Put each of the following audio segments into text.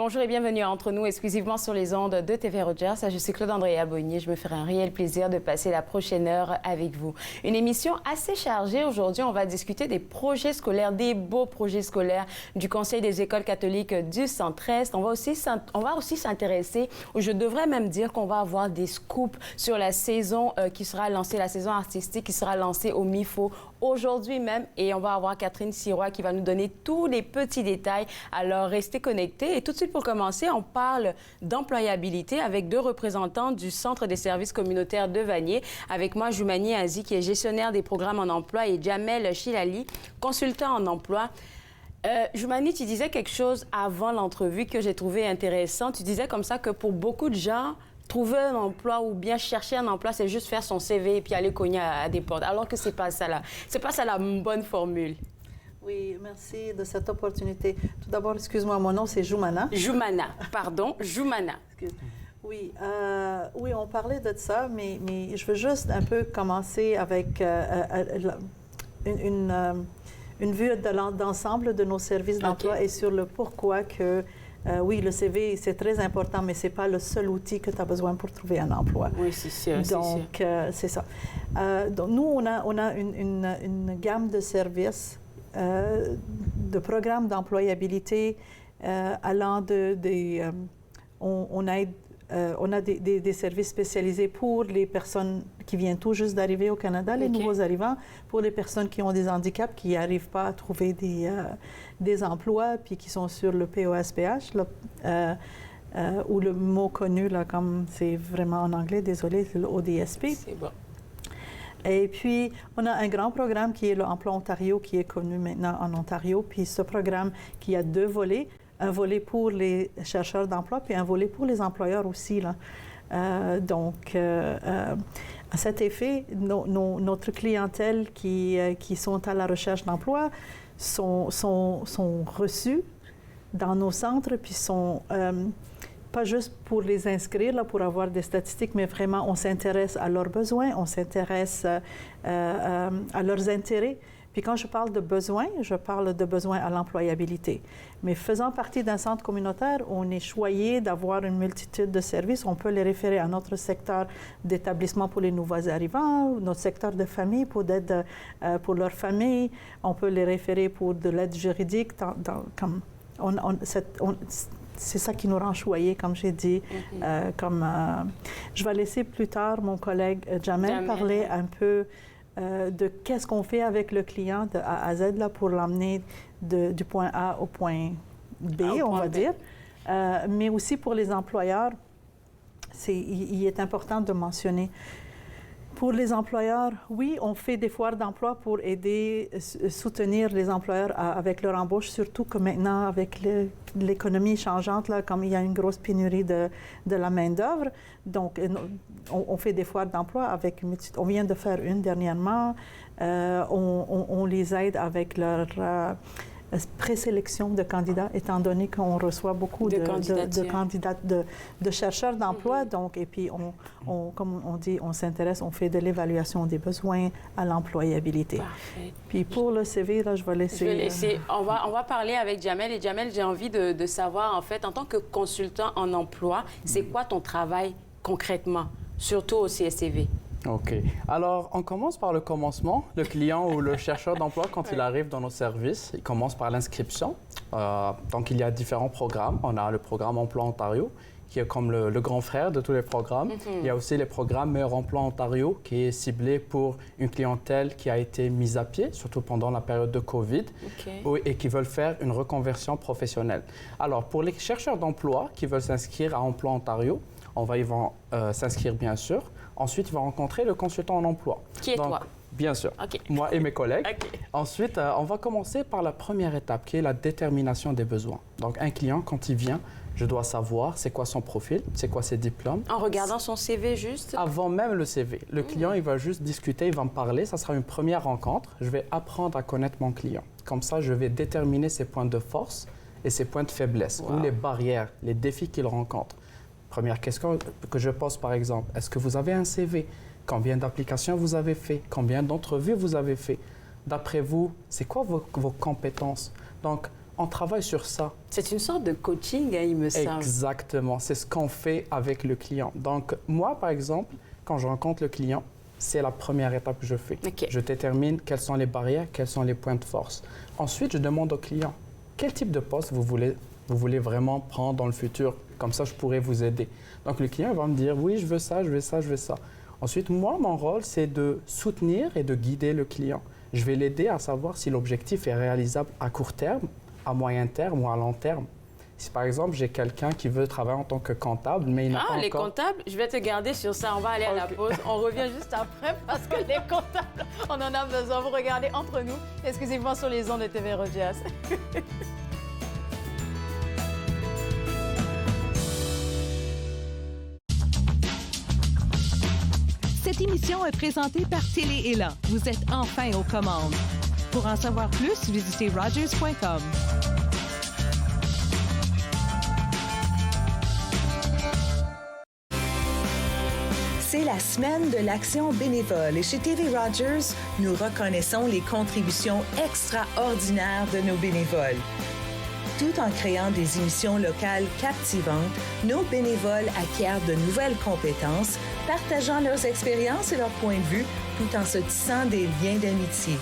Bonjour et bienvenue à Entre nous, exclusivement sur les ondes de TV Rogers. Je suis Claude-Andréa Bonnier. Je me ferai un réel plaisir de passer la prochaine heure avec vous. Une émission assez chargée. Aujourd'hui, on va discuter des projets scolaires, des beaux projets scolaires du Conseil des écoles catholiques du Centre-Est. On va aussi s'intéresser, ou je devrais même dire qu'on va avoir des scoops sur la saison qui sera lancée, la saison artistique qui sera lancée au MIFO aujourd'hui même. Et on va avoir Catherine Sirois qui va nous donner tous les petits détails. Alors, restez connectés. Et tout de suite, pour commencer, on parle d'employabilité avec deux représentants du Centre des services communautaires de Vanier. Avec moi, Joumani Azi, qui est gestionnaire des programmes en emploi, et Jamel Chilali, consultant en emploi. Joumani, tu disais quelque chose avant l'entrevue que j'ai trouvé intéressant. Tu disais comme ça que pour beaucoup de gens, trouver un emploi ou bien chercher un emploi, c'est juste faire son CV et puis aller cogner à des portes. Alors que c'est pas ça là. C'est pas ça la bonne formule. Oui, merci de cette opportunité. Tout d'abord, excuse-moi, mon nom c'est Joumana. Joumana, pardon, Joumana. Oui, on parlait de ça, mais je veux juste un peu commencer avec une vue d'ensemble de nos services d'emploi et sur le pourquoi que, oui, le CV, c'est très important, mais ce n'est pas le seul outil que tu as besoin pour trouver un emploi. Oui, c'est sûr. Donc, c'est ça. Donc, nous, on a une gamme de services, de programmes d'employabilité allant on a des services spécialisés pour les personnes qui viennent tout juste d'arriver au Canada, les nouveaux arrivants, pour les personnes qui ont des handicaps, qui n'arrivent pas à trouver des emplois, puis qui sont sur le POSPH, ou le mot connu, là, comme c'est vraiment en anglais, désolé, c'est le ODSP. C'est bon. Et puis, on a un grand programme qui est l'Emploi Ontario, qui est connu maintenant en Ontario. Puis ce programme qui a deux volets, un volet pour les chercheurs d'emploi, puis un volet pour les employeurs aussi, là. Donc, à cet effet, notre clientèle qui sont à la recherche d'emploi sont reçus dans nos centres, puis sont pas juste pour les inscrire, là, pour avoir des statistiques, mais vraiment, on s'intéresse à leurs besoins, on s'intéresse à leurs intérêts. Puis quand je parle de besoins, je parle de besoins à l'employabilité. Mais faisant partie d'un centre communautaire, on est choyé d'avoir une multitude de services. On peut les référer à notre secteur d'établissement pour les nouveaux arrivants, notre secteur de famille pour d'aide pour leur famille. On peut les référer pour de l'aide juridique, c'est ça qui nous rend choyés, comme j'ai dit. Je vais laisser plus tard mon collègue Jamel parler un peu de qu'est-ce qu'on fait avec le client de A à Z là, pour l'emmener du point A au point B, on va dire. Mais aussi pour les employeurs, il est important de mentionner. Pour les employeurs, oui, on fait des foires d'emploi pour aider, soutenir les employeurs avec leur embauche, surtout que maintenant, avec l'économie changeante, là, comme il y a une grosse pénurie de la main-d'œuvre. Donc, on fait des foires d'emploi on vient de faire une dernièrement. On les aide avec leur présélection de candidats, étant donné qu'on reçoit beaucoup de candidats, de chercheurs d'emploi. Donc, et puis, comme on dit, on s'intéresse, on fait de l'évaluation des besoins à l'employabilité. Parfait. Puis pour le CV, là, je vais laisser... On va parler avec Jamel. Et Jamel, j'ai envie de savoir, en fait, en tant que consultant en emploi, c'est quoi ton travail concrètement, surtout au CSCV? OK. Alors, on commence par le commencement. Le client ou le chercheur d'emploi, quand il arrive dans nos services, il commence par l'inscription. Donc, il y a différents programmes. On a le programme Emploi Ontario, qui est comme le grand frère de tous les programmes. Il y a aussi les programmes Meilleur Emploi Ontario, qui est ciblé pour une clientèle qui a été mise à pied, surtout pendant la période de COVID, et qui veulent faire une reconversion professionnelle. Alors, pour les chercheurs d'emploi qui veulent s'inscrire à Emploi Ontario, ils vont s'inscrire, bien sûr. Ensuite, ils vont rencontrer le consultant en emploi. Qui est toi? Bien sûr, moi et mes collègues. Ensuite, on va commencer par la première étape, qui est la détermination des besoins. Donc, un client, quand il vient, je dois savoir c'est quoi son profil, c'est quoi ses diplômes. En regardant son CV juste? Avant même le CV. Le client, il va juste discuter, il va me parler. Ça sera une première rencontre. Je vais apprendre à connaître mon client. Comme ça, je vais déterminer ses points de force et ses points de faiblesse, ou les barrières, les défis qu'il rencontre. Première question que je pose, par exemple, est-ce que vous avez un CV? Combien d'applications vous avez fait? Combien d'entrevues vous avez fait? D'après vous, c'est quoi vos compétences? Donc, on travaille sur ça. C'est une sorte de coaching, hein, il me semble. Exactement, c'est ce qu'on fait avec le client. Donc, moi, par exemple, quand je rencontre le client, c'est la première étape que je fais. Okay. Je détermine quelles sont les barrières, quels sont les points de force. Ensuite, je demande au client, quel type de poste vous voulez vraiment prendre dans le futur? Comme ça, je pourrais vous aider. Donc, le client va me dire, oui, je veux ça, je veux ça, je veux ça. Ensuite, moi, mon rôle, c'est de soutenir et de guider le client. Je vais l'aider à savoir si l'objectif est réalisable à court terme, à moyen terme ou à long terme. Si par exemple, j'ai quelqu'un qui veut travailler en tant que comptable, mais il n'a pas encore... les comptables, je vais te garder sur ça. On va aller à la pause. On revient juste après parce que les comptables, on en a besoin. Vous regardez entre nous, exclusivement sur les ondes de TV Rogers. Cette émission est présentée par Télé-Élan. Vous êtes enfin aux commandes. Pour en savoir plus, visitez Rogers.com. C'est la semaine de l'action bénévole et chez TV Rogers, nous reconnaissons les contributions extraordinaires de nos bénévoles. Tout en créant des émissions locales captivantes, nos bénévoles acquièrent de nouvelles compétences, partageant leurs expériences et leurs points de vue, tout en se tissant des liens d'amitié.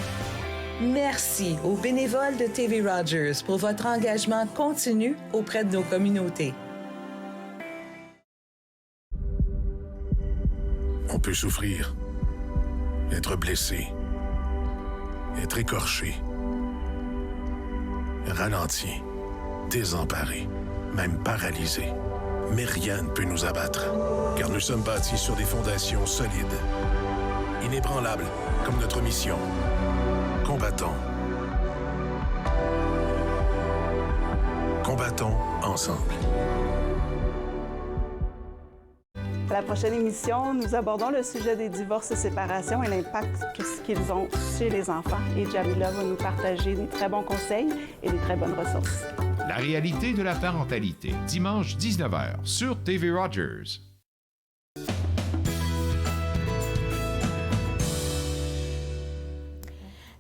Merci aux bénévoles de TV Rogers pour votre engagement continu auprès de nos communautés. On peut souffrir, être blessé, être écorché, ralenti, désemparé, même paralysé. Mais rien ne peut nous abattre, car nous sommes bâtis sur des fondations solides, inébranlables comme notre mission. Combattons. Combattons ensemble. À la prochaine émission, nous abordons le sujet des divorces et séparations et l'impact qu'ils ont chez les enfants. Et Jamila va nous partager des très bons conseils et des très bonnes ressources. La réalité de la parentalité, dimanche 19h sur TV Rogers.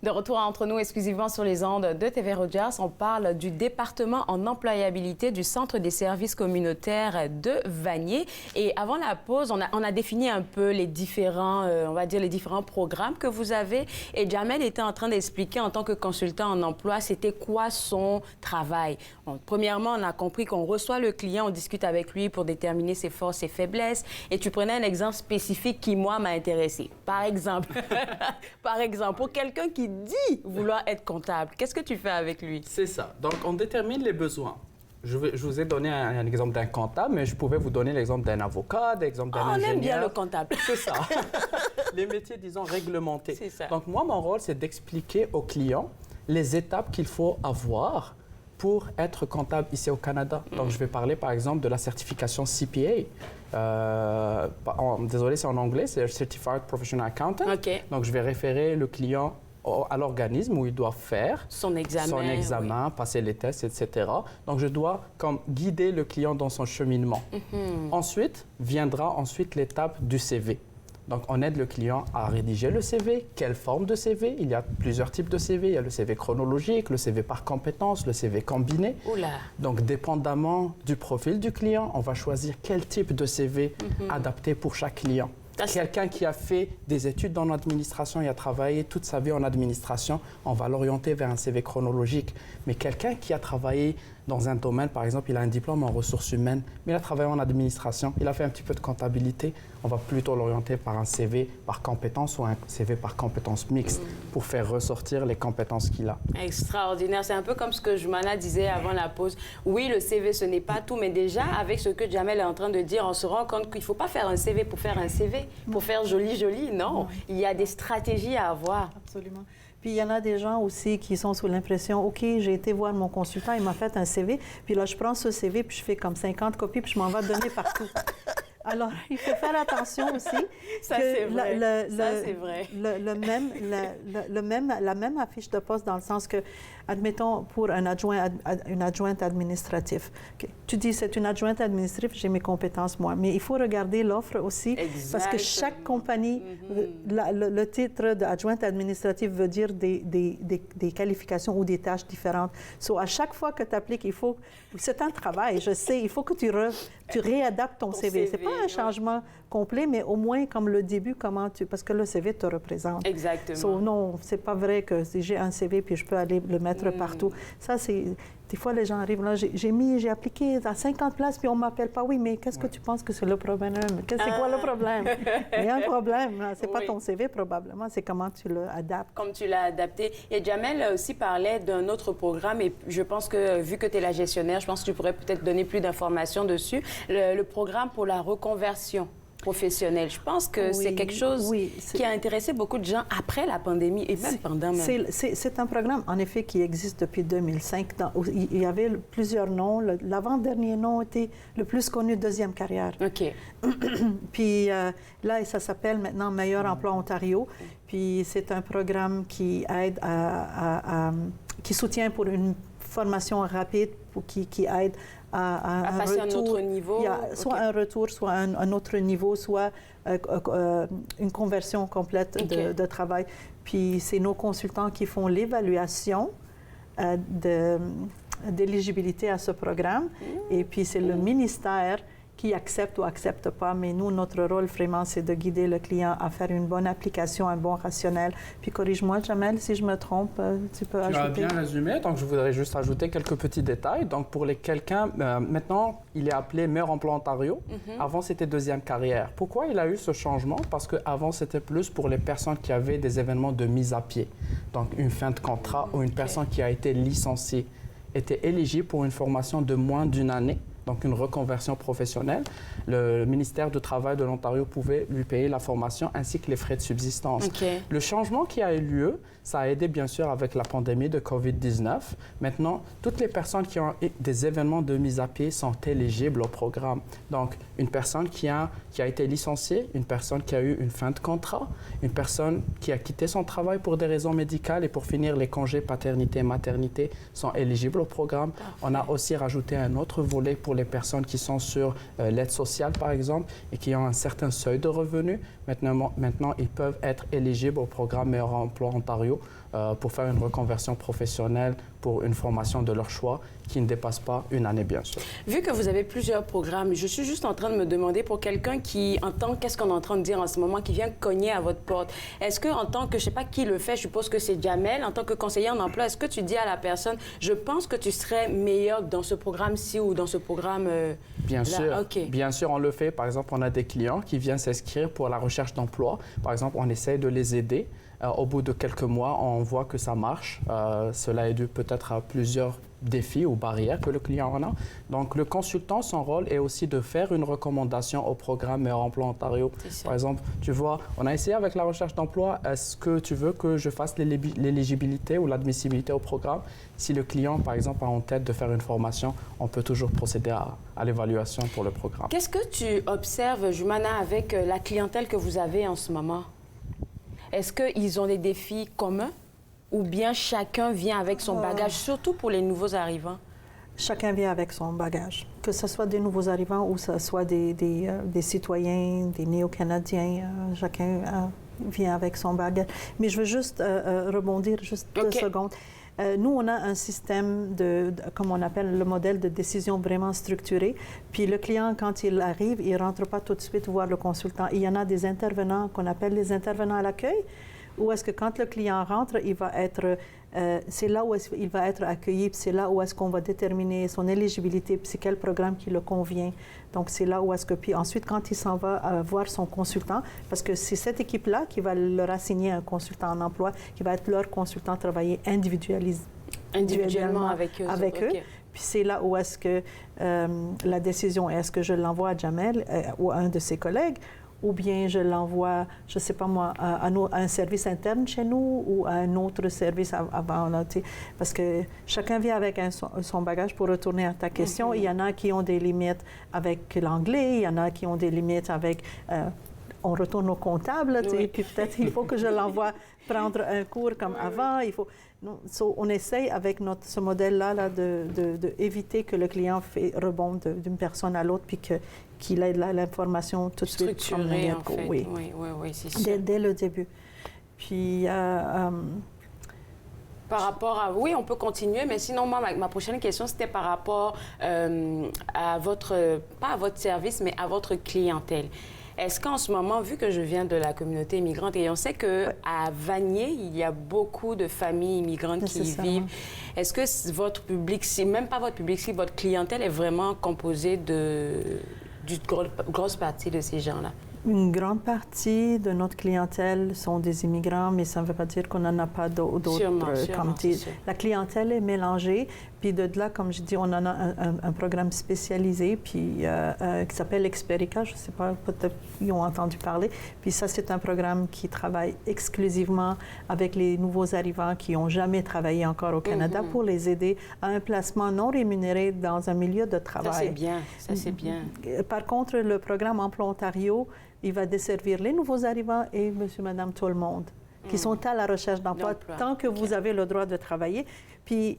De retour entre nous exclusivement sur les ondes de TV Rogers, on parle du département en employabilité du Centre des services communautaires de Vanier. Et avant la pause, on a défini un peu les différents, on va dire, les différents programmes que vous avez. Et Jamel était en train d'expliquer en tant que consultant en emploi, c'était quoi son travail. Bon, premièrement, on a compris qu'on reçoit le client, on discute avec lui pour déterminer ses forces, ses faiblesses. Et tu prenais un exemple spécifique qui, moi, m'a intéressé. Par exemple, pour quelqu'un qui dit vouloir être comptable, qu'est-ce que tu fais avec lui? C'est ça. Donc, on détermine les besoins. Je vous ai donné un exemple d'un comptable, mais je pouvais vous donner l'exemple d'un avocat, l'exemple d'un ingénieur. On aime bien le comptable. C'est ça. Les métiers, disons, réglementés. C'est ça. Donc, moi, mon rôle, c'est d'expliquer aux clients les étapes qu'il faut avoir pour être comptable ici au Canada. Donc, je vais parler, par exemple, de la certification CPA. Désolé, c'est en anglais, c'est Certified Professional Accountant. OK. Donc, je vais référer le client à l'organisme où il doit faire son examen, oui, passer les tests, etc. Donc, je dois comme guider le client dans son cheminement. Ensuite, viendra l'étape du CV. Donc, on aide le client à rédiger le CV. Quelle forme de CV? Il y a plusieurs types de CV. Il y a le CV chronologique, le CV par compétence, le CV combiné. Oula. Donc, dépendamment du profil du client, on va choisir quel type de CV adapté pour chaque client. Quelqu'un qui a fait des études dans l'administration et a travaillé toute sa vie en administration, on va l'orienter vers un CV chronologique. Mais quelqu'un qui a travaillé dans un domaine, par exemple, il a un diplôme en ressources humaines, mais il a travaillé en administration, il a fait un petit peu de comptabilité, on va plutôt l'orienter par un CV par compétence ou un CV par compétence mixte pour faire ressortir les compétences qu'il a. Extraordinaire. C'est un peu comme ce que Jumana disait avant la pause. Oui, le CV, ce n'est pas tout, mais déjà, avec ce que Jamel est en train de dire, on se rend compte qu'il ne faut pas faire un CV pour faire un CV, pour faire joli, non. Il y a des stratégies à avoir. Absolument. Puis il y en a des gens aussi qui sont sous l'impression, OK, j'ai été voir mon consultant, il m'a fait un CV, puis là, je prends ce CV, puis je fais comme 50 copies, puis je m'en vais donner partout. Alors, il faut faire attention aussi. Ça, que c'est vrai. La même affiche de poste dans le sens que, admettons, pour une adjointe administrative. Okay. Tu dis, c'est une adjointe administrative, j'ai mes compétences, moi. Mais il faut regarder l'offre aussi. Exactement. Parce que chaque compagnie, le titre d'adjointe administrative veut dire des qualifications ou des tâches différentes. So, à chaque fois que tu appliques, c'est un travail, je sais, il faut que tu réadaptes ton CV. Ce n'est pas un changement complet, mais au moins comme le début, parce que le CV te représente. Exactement. So, non, c'est pas vrai que j'ai un CV puis je peux aller le mettre partout. Ça, c'est... Des fois, les gens arrivent là, j'ai appliqué à 50 places, puis on ne m'appelle pas. Oui, mais qu'est-ce que tu penses que c'est le problème? C'est quoi le problème? Il y a un problème. Ce n'est pas ton CV, probablement. C'est comment tu l'adaptes. Comme tu l'as adapté. Et Jamel aussi parlait d'un autre programme, et je pense que, vu que tu es la gestionnaire, je pense que tu pourrais peut-être donner plus d'informations dessus. Le programme pour la reconversion professionnelle. Je pense que c'est quelque chose qui a intéressé beaucoup de gens après la pandémie et même pendant. C'est un programme, en effet, qui existe depuis 2005. Il y avait plusieurs noms. L'avant-dernier nom était le plus connu, Deuxième Carrière. OK. Puis là, ça s'appelle maintenant Meilleur Emploi Ontario. Puis c'est un programme qui aide qui soutient pour une formation rapide, qui aide à passer un retour, un autre niveau. Soit un retour, soit un autre niveau, soit une conversion complète de travail. Puis c'est nos consultants qui font l'évaluation d'éligibilité à ce programme. Et puis c'est le ministère qui accepte ou accepte pas. Mais nous, notre rôle vraiment, c'est de guider le client à faire une bonne application, un bon rationnel. Puis corrige-moi, Jamel, si je me trompe, tu peux ajouter. Tu as bien résumé, donc je voudrais juste ajouter quelques petits détails. Donc pour maintenant, il est appelé Meilleur Emploi Ontario. Avant, c'était Deuxième Carrière. Pourquoi il a eu ce changement? Parce qu'avant, c'était plus pour les personnes qui avaient des événements de mise à pied. Donc une fin de contrat ou une personne qui a été licenciée était éligible pour une formation de moins d'une année. Donc une reconversion professionnelle. Le ministère du Travail de l'Ontario pouvait lui payer la formation ainsi que les frais de subsistance. Le changement qui a eu lieu, ça a aidé bien sûr avec la pandémie de COVID-19. Maintenant, toutes les personnes qui ont des événements de mise à pied sont éligibles au programme. Donc, une personne qui a été licenciée, une personne qui a eu une fin de contrat, une personne qui a quitté son travail pour des raisons médicales et pour finir les congés paternité et maternité sont éligibles au programme. On a aussi rajouté un autre volet pour les personnes qui sont sur l'aide sociale, par exemple, et qui ont un certain seuil de revenus. Maintenant, ils peuvent être éligibles au programme Meilleur Emploi Ontario pour faire une reconversion professionnelle pour une formation de leur choix qui ne dépasse pas une année, bien sûr. Vu que vous avez plusieurs programmes, je suis juste en train de me demander pour quelqu'un qui entend qu'est-ce qu'on est en train de dire en ce moment, qui vient cogner à votre porte, est-ce que en tant que, je ne sais pas qui le fait, je suppose que c'est Jamel, en tant que conseiller en emploi, est-ce que tu dis à la personne, je pense que tu serais meilleur dans ce programme-ci ou dans ce programme Bien sûr. Okay. Bien sûr, on le fait. Par exemple, on a des clients qui viennent s'inscrire pour la recherche d'emploi. Par exemple, on essaie de les aider. Au bout de quelques mois, on voit que ça marche. Cela est dû peut-être à plusieurs défis ou barrières que le client en a. Donc, le consultant, son rôle est aussi de faire une recommandation au programme Meilleur Emploi Ontario. Par exemple, tu vois, on a essayé avec la recherche d'emploi, est-ce que tu veux que je fasse l'éligibilité ou l'admissibilité au programme? Si le client, par exemple, a en tête de faire une formation, on peut toujours procéder à l'évaluation pour le programme. Qu'est-ce que tu observes, Jumana, avec la clientèle que vous avez en ce moment? Est-ce qu'ils ont des défis communs ou bien chacun vient avec son bagage, surtout pour les nouveaux arrivants? Chacun vient avec son bagage. Que ce soit des nouveaux arrivants ou que ce soit des citoyens, des néo-canadiens, chacun vient avec son bagage. Mais je veux juste rebondir juste 2 secondes. Nous, on a un système comme on appelle le modèle de décision vraiment structuré. Puis le client, quand il arrive, il ne rentre pas tout de suite voir le consultant. Il y en a des intervenants qu'on appelle les intervenants à l'accueil, où est-ce que quand le client rentre, il va être... c'est là où il va être accueilli, puis c'est là où est-ce qu'on va déterminer son éligibilité, puis c'est quel programme qui le convient. Donc, c'est là où est-ce que... Puis ensuite, quand il s'en va voir son consultant, parce que c'est cette équipe-là qui va leur assigner un consultant en emploi, qui va être leur consultant, travailler individuellement avec eux. Puis c'est là où est-ce que la décision, est-ce que je l'envoie à Jamel ou à un de ses collègues, ou bien je l'envoie, je ne sais pas moi, à un service interne chez nous ou à un autre service avant. Là, parce que chacun vient avec son bagage pour retourner à ta question. Il y en a qui ont des limites avec l'anglais, il y en a qui ont des limites avec... on retourne au comptable, puis peut-être il faut que je l'envoie prendre un cours comme avant. Il faut... on essaye avec ce modèle-là d'éviter que le client rebonde d'une personne à l'autre puis qu'il ait l'information tout de suite. Structurée, en fait. Oui, c'est sûr. Dès le début. Puis... par rapport à... Oui, on peut continuer, mais sinon, moi, ma prochaine question, c'était par rapport à votre... Pas à votre service, mais à votre clientèle. Est-ce qu'en ce moment, vu que je viens de la communauté immigrante, et on sait qu'à Vanier, il y a beaucoup de familles immigrantes qui y vivent, est-ce que votre public, même pas votre public, si votre clientèle est vraiment composée d'une grosse partie de ces gens-là? Une grande partie de notre clientèle sont des immigrants, mais ça ne veut pas dire qu'on n'en a pas d'autres. La clientèle est mélangée. Puis de là, comme je dis, on en a un programme spécialisé puis, qui s'appelle Experica. Je ne sais pas, peut-être ils ont entendu parler. Puis ça, c'est un programme qui travaille exclusivement avec les nouveaux arrivants qui n'ont jamais travaillé encore au Canada pour les aider à un placement non rémunéré dans un milieu de travail. Ça, c'est bien. Ça, c'est bien. Par contre, le programme Emploi Ontario, il va desservir les nouveaux arrivants et monsieur, madame, tout le monde qui sont à la recherche d'emploi tant que vous avez le droit de travailler. Puis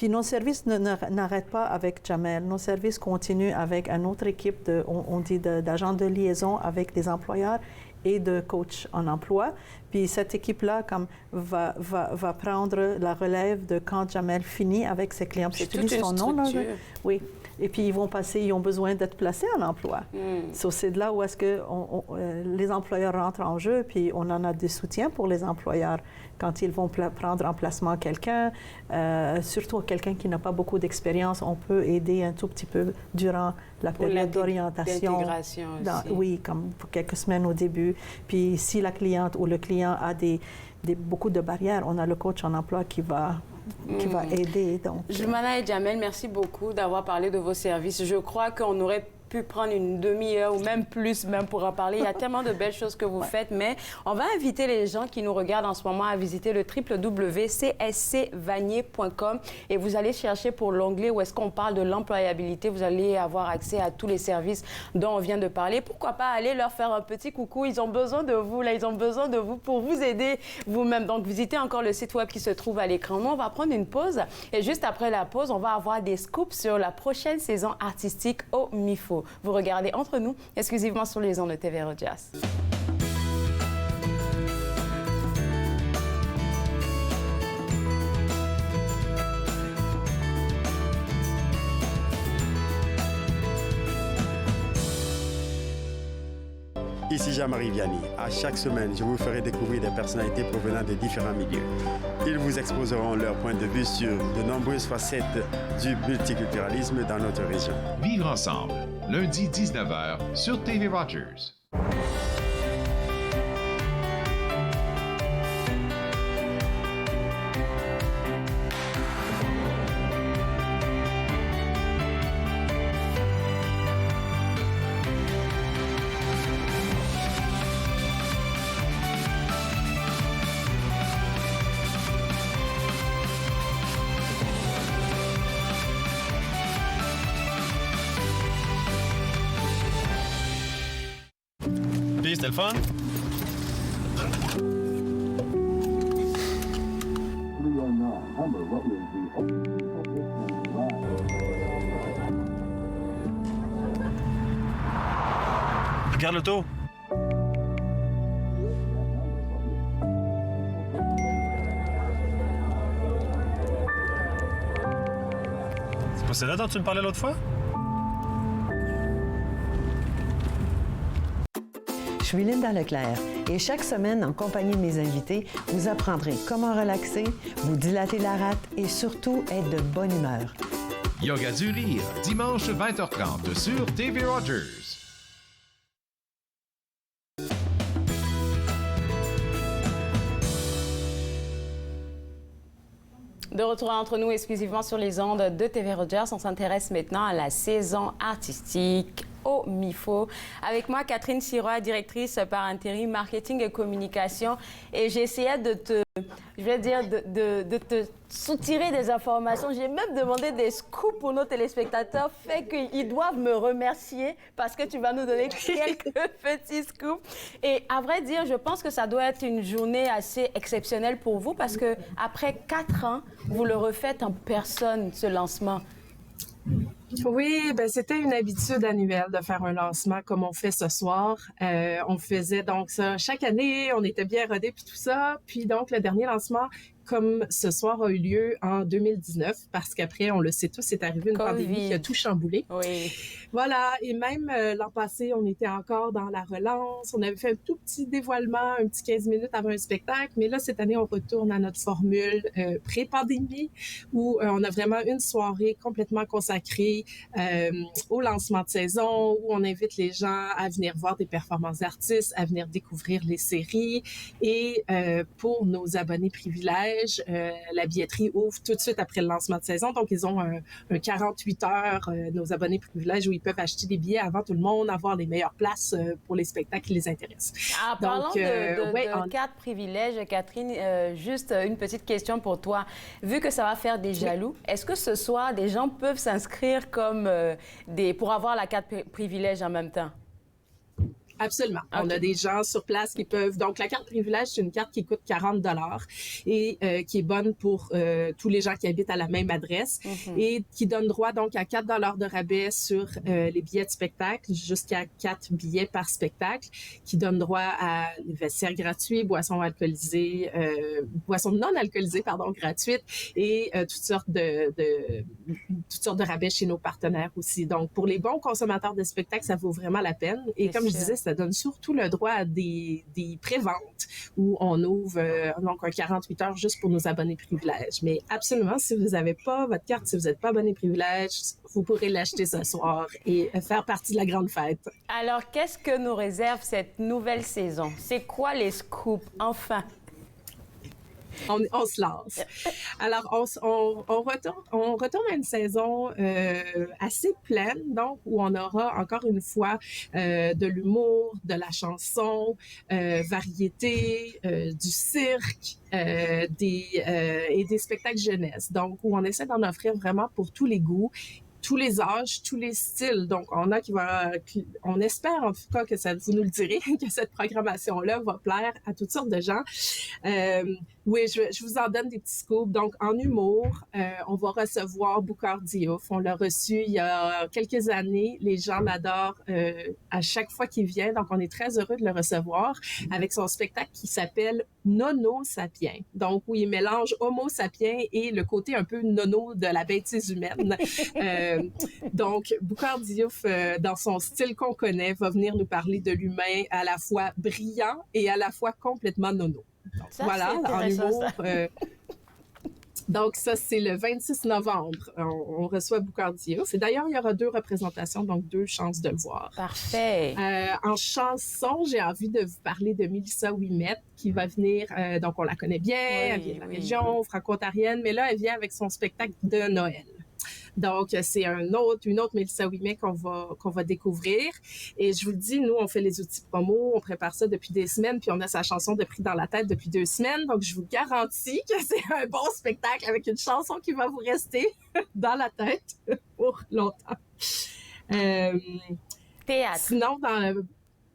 nos services n'arrêtent pas avec Jamel. Nos services continuent avec une autre équipe, on dit d'agents de liaison avec des employeurs et de coachs en emploi. Puis cette équipe-là va prendre la relève de quand Jamel finit avec ses clients. C'est toute une structure. Oui. Et puis, ils ont besoin d'être placés en emploi. C'est de là où est-ce que les employeurs rentrent en jeu, puis on en a des soutiens pour les employeurs quand ils vont prendre en placement quelqu'un, surtout quelqu'un qui n'a pas beaucoup d'expérience. On peut aider un tout petit peu durant la période d'orientation. D'intégration aussi. Oui, comme pour quelques semaines au début. Puis, si la cliente ou le client a beaucoup de barrières, on a le coach en emploi qui va aider. Donc. Jumana et Jamel, merci beaucoup d'avoir parlé de vos services. Je crois qu'on aurait pu prendre une demi-heure ou même plus même pour en parler. Il y a tellement de belles choses que vous faites, mais on va inviter les gens qui nous regardent en ce moment à visiter le www.cscvanier.com et vous allez chercher pour l'onglet où est-ce qu'on parle de l'employabilité. Vous allez avoir accès à tous les services dont on vient de parler. Pourquoi pas aller leur faire un petit coucou? Ils ont besoin de vous, là. Ils ont besoin de vous pour vous aider vous-même. Donc, visitez encore le site web qui se trouve à l'écran. Nous, on va prendre une pause et juste après la pause, on va avoir des scoops sur la prochaine saison artistique au MIFO. Vous regardez Entre nous, exclusivement sur les ondes de TV Rogers. Ici Jean-Marie Vianney. À chaque semaine, je vous ferai découvrir des personnalités provenant de différents milieux. Ils vous exposeront leur point de vue sur de nombreuses facettes du multiculturalisme dans notre région. Vivre ensemble, lundi 19h sur TV Rogers. C'était le fun? Regarde l'auto. C'est pas celle-là dont tu me parlais l'autre fois? Je suis Linda Leclerc et chaque semaine, en compagnie de mes invités, vous apprendrez comment relaxer, vous dilater la rate et surtout être de bonne humeur. Yoga du rire, dimanche 20h30 sur TV Rogers. De retour entre nous exclusivement sur les ondes de TV Rogers, on s'intéresse maintenant à la saison artistique au MIFO. Avec moi, Catherine Sirois, directrice par intérim marketing et communication. Et j'essayais de te soutirer des informations. J'ai même demandé des scoops pour nos téléspectateurs, fait qu'ils doivent me remercier parce que tu vas nous donner quelques petits scoops. Et à vrai dire, je pense que ça doit être une journée assez exceptionnelle pour vous parce que après 4 ans, vous le refaites en personne, ce lancement. Oui, ben c'était une habitude annuelle de faire un lancement comme on fait ce soir. On faisait donc ça chaque année, on était bien rodés puis tout ça. Puis donc le dernier lancement, comme ce soir, a eu lieu en 2019 parce qu'après, on le sait tous, c'est arrivé une pandémie qui a tout chamboulé. Oui. Voilà, et même l'an passé, on était encore dans la relance. On avait fait un tout petit dévoilement, un petit 15 minutes avant un spectacle. Mais là, cette année, on retourne à notre formule pré-pandémie où on a vraiment une soirée complètement consacrée au lancement de saison, où on invite les gens à venir voir des performances d'artistes, à venir découvrir les séries. Et pour nos abonnés privilèges, la billetterie ouvre tout de suite après le lancement de saison. Donc, ils ont un 48 heures, nos abonnés privilèges, où ils peuvent acheter des billets avant tout le monde, avoir les meilleures places pour les spectacles qui les intéressent. Parlons de 4 privilèges, Catherine, juste une petite question pour toi. Vu que ça va faire des jaloux, est-ce que ce soir, des gens peuvent s'inscrire comme pour avoir la carte privilège en même temps? Absolument. Okay. On a des gens sur place qui peuvent... Donc, la carte privilège, c'est une carte qui coûte 40 $ et qui est bonne pour tous les gens qui habitent à la même adresse et qui donne droit donc à 4 $ de rabais sur les billets de spectacle, jusqu'à 4 billets par spectacle, qui donne droit à des vestiaires gratuits, boissons alcoolisées, boissons non alcoolisées, gratuites et toutes sortes de rabais chez nos partenaires aussi. Donc, pour les bons consommateurs de spectacles, ça vaut vraiment la peine. Et comme je disais, ça donne surtout le droit à des préventes où on ouvre donc un 48 heures juste pour nos abonnés privilèges. Mais absolument, si vous n'avez pas votre carte, si vous n'êtes pas abonné privilège, vous pourrez l'acheter ce soir et faire partie de la grande fête. Alors, qu'est-ce que nous réserve cette nouvelle saison? C'est quoi les scoops, enfin? On se lance. Alors, on retourne à une saison assez pleine, donc où on aura encore une fois de l'humour, de la chanson, variété, du cirque et des spectacles jeunesse. Donc, où on essaie d'en offrir vraiment pour tous les goûts, tous les âges, tous les styles. Donc, on espère en tout cas que vous nous le direz, que cette programmation-là va plaire à toutes sortes de gens. Oui, je vous en donne des petits scoops. Donc, en humour, on va recevoir Boucard Diouf. On l'a reçu il y a quelques années. Les gens l'adorent à chaque fois qu'il vient. Donc, on est très heureux de le recevoir avec son spectacle qui s'appelle Nono Sapien. Donc, où il mélange Homo Sapien et le côté un peu nono de la bêtise humaine. Donc, Boucard Diouf, dans son style qu'on connaît, va venir nous parler de l'humain à la fois brillant et à la fois complètement nono. Donc, ça, voilà, en humour. Donc, ça, c'est le 26 novembre. On reçoit Boucard Diouf. Et d'ailleurs, il y aura 2 représentations, donc 2 chances de le voir. Parfait. En chanson, j'ai envie de vous parler de Mélissa Ouimet, qui va venir, donc on la connaît bien, elle vient de la région franco-ontarienne, mais là, elle vient avec son spectacle de Noël. Donc, c'est une autre Mélissa Ouimet qu'on va découvrir. Et je vous le dis, nous, on fait les outils promo, on prépare ça depuis des semaines, puis on a sa chanson de Pris dans la tête depuis 2 semaines. Donc, je vous garantis que c'est un bon spectacle avec une chanson qui va vous rester dans la tête pour longtemps. Théâtre. Sinon,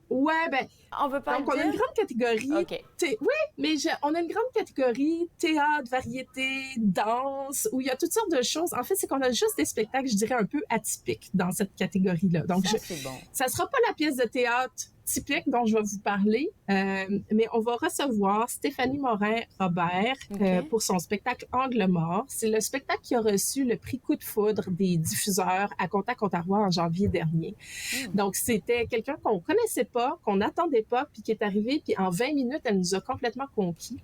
ouais, ben... On veut pas. Donc, on a une grande catégorie. Okay. Oui, mais on a une grande catégorie théâtre, variété, danse, où il y a toutes sortes de choses. En fait, c'est qu'on a juste des spectacles, je dirais, un peu atypiques dans cette catégorie-là. Donc, c'est bon. Ça sera pas la pièce de théâtre typique dont je vais vous parler, mais on va recevoir Stéphanie Morin-Robert pour son spectacle Angle mort. C'est le spectacle qui a reçu le prix Coup de foudre des diffuseurs à Contact Ontario en janvier dernier. Donc, c'était quelqu'un qu'on connaissait pas, qu'on n'attendait pas, puis qui est arrivé, puis en 20 minutes, elle nous a complètement conquis.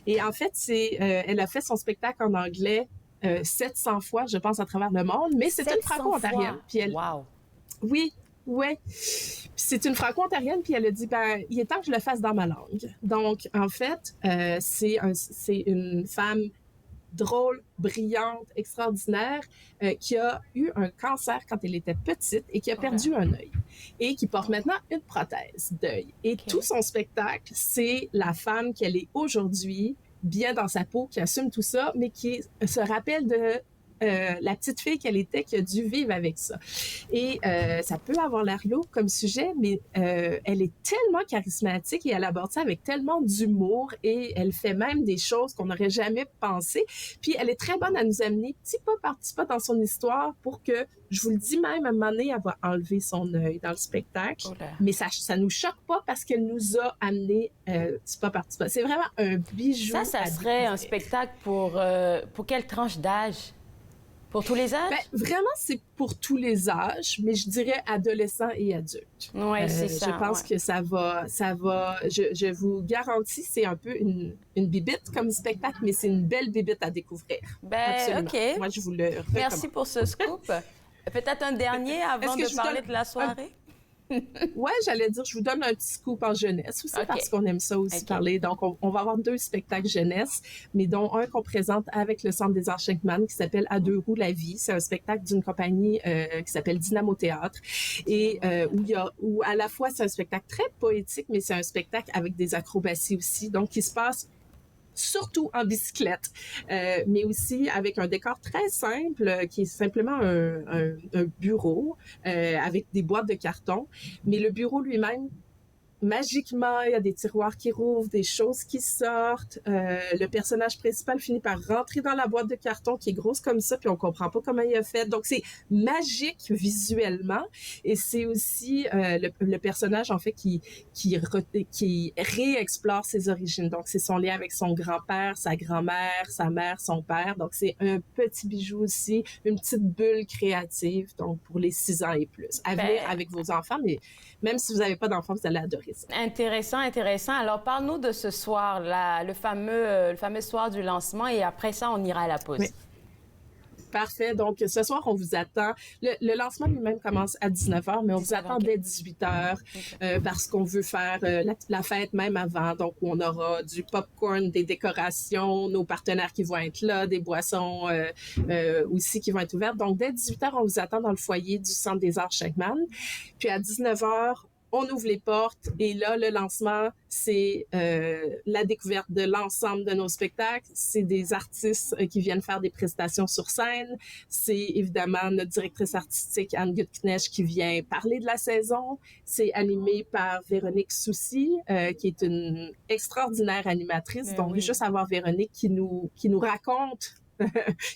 Et en fait, elle a fait son spectacle en anglais 700 fois, je pense, à travers le monde, mais c'est une franco-ontarienne. Wow! Oui. Ouais. C'est une franco-ontarienne, puis elle a dit, il est temps que je le fasse dans ma langue. Donc, en fait, c'est une femme drôle, brillante, extraordinaire, qui a eu un cancer quand elle était petite et qui a perdu un œil et qui porte maintenant une prothèse d'œil. Et tout son spectacle, c'est la femme qu'elle est aujourd'hui, bien dans sa peau, qui assume tout ça, mais qui se rappelle de la petite fille qu'elle était, qui a dû vivre avec ça. Et ça peut avoir l'air lourd comme sujet, mais elle est tellement charismatique et elle aborde ça avec tellement d'humour et elle fait même des choses qu'on n'aurait jamais pensé. Puis elle est très bonne à nous amener petit pas par petit pas dans son histoire pour que, je vous le dis même, à un moment donné, elle va enlever son œil dans le spectacle. Mais ça nous choque pas parce qu'elle nous a amené petit pas par petit pas. C'est vraiment un bijou. Ça serait un spectacle pour quelle tranche d'âge? Pour tous les âges? Vraiment, c'est pour tous les âges, mais je dirais adolescents et adultes. Oui, c'est ça. Je pense que ça va. Je vous garantis, c'est un peu une bibite comme spectacle, mais c'est une belle bibite à découvrir. Absolument. OK. Moi, je vous le recommande. Merci pour ce scoop. Peut-être un dernier avant de parler de la soirée? Oui, j'allais dire, je vous donne un petit scoop en jeunesse aussi, parce qu'on aime ça aussi parler. Donc, on va avoir 2 spectacles jeunesse, mais dont un qu'on présente avec le Centre des Arts Schenkman qui s'appelle À 2 roues la vie. C'est un spectacle d'une compagnie qui s'appelle Dynamo Théâtre et où à la fois c'est un spectacle très poétique, mais c'est un spectacle avec des acrobaties aussi, donc qui se passe surtout en bicyclette, mais aussi avec un décor très simple qui est simplement un bureau avec des boîtes de carton. Mais le bureau lui-même, magiquement, il y a des tiroirs qui rouvrent, des choses qui sortent. Le personnage principal finit par rentrer dans la boîte de carton qui est grosse comme ça, puis on comprend pas comment il a fait. Donc, c'est magique visuellement. Et c'est aussi le personnage, en fait, qui réexplore ses origines. Donc, c'est son lien avec son grand-père, sa grand-mère, sa mère, son père. Donc, c'est un petit bijou aussi, une petite bulle créative, donc pour les 6 ans et plus. À venir avec vos enfants, mais même si vous n'avez pas d'enfants, vous allez adorer ça. Intéressant. Alors, parle-nous de ce soir, le fameux soir du lancement, et après ça, on ira à la pause. Oui. Parfait. Donc, ce soir, on vous attend. Le lancement lui-même commence à 19h, mais on vous attend dès 18h parce qu'on veut faire la fête même avant. Donc, on aura du popcorn, des décorations, nos partenaires qui vont être là, des boissons aussi qui vont être ouvertes. Donc, dès 18h, on vous attend dans le foyer du Centre des Arts Schenkman. Puis, à 19h, on ouvre les portes et là, le lancement, c'est la découverte de l'ensemble de nos spectacles. C'est des artistes qui viennent faire des prestations sur scène. C'est évidemment notre directrice artistique, Anne Gutknecht, qui vient parler de la saison. C'est animé par Véronique Soucy, qui est une extraordinaire animatrice. Donc, juste avoir Véronique qui nous raconte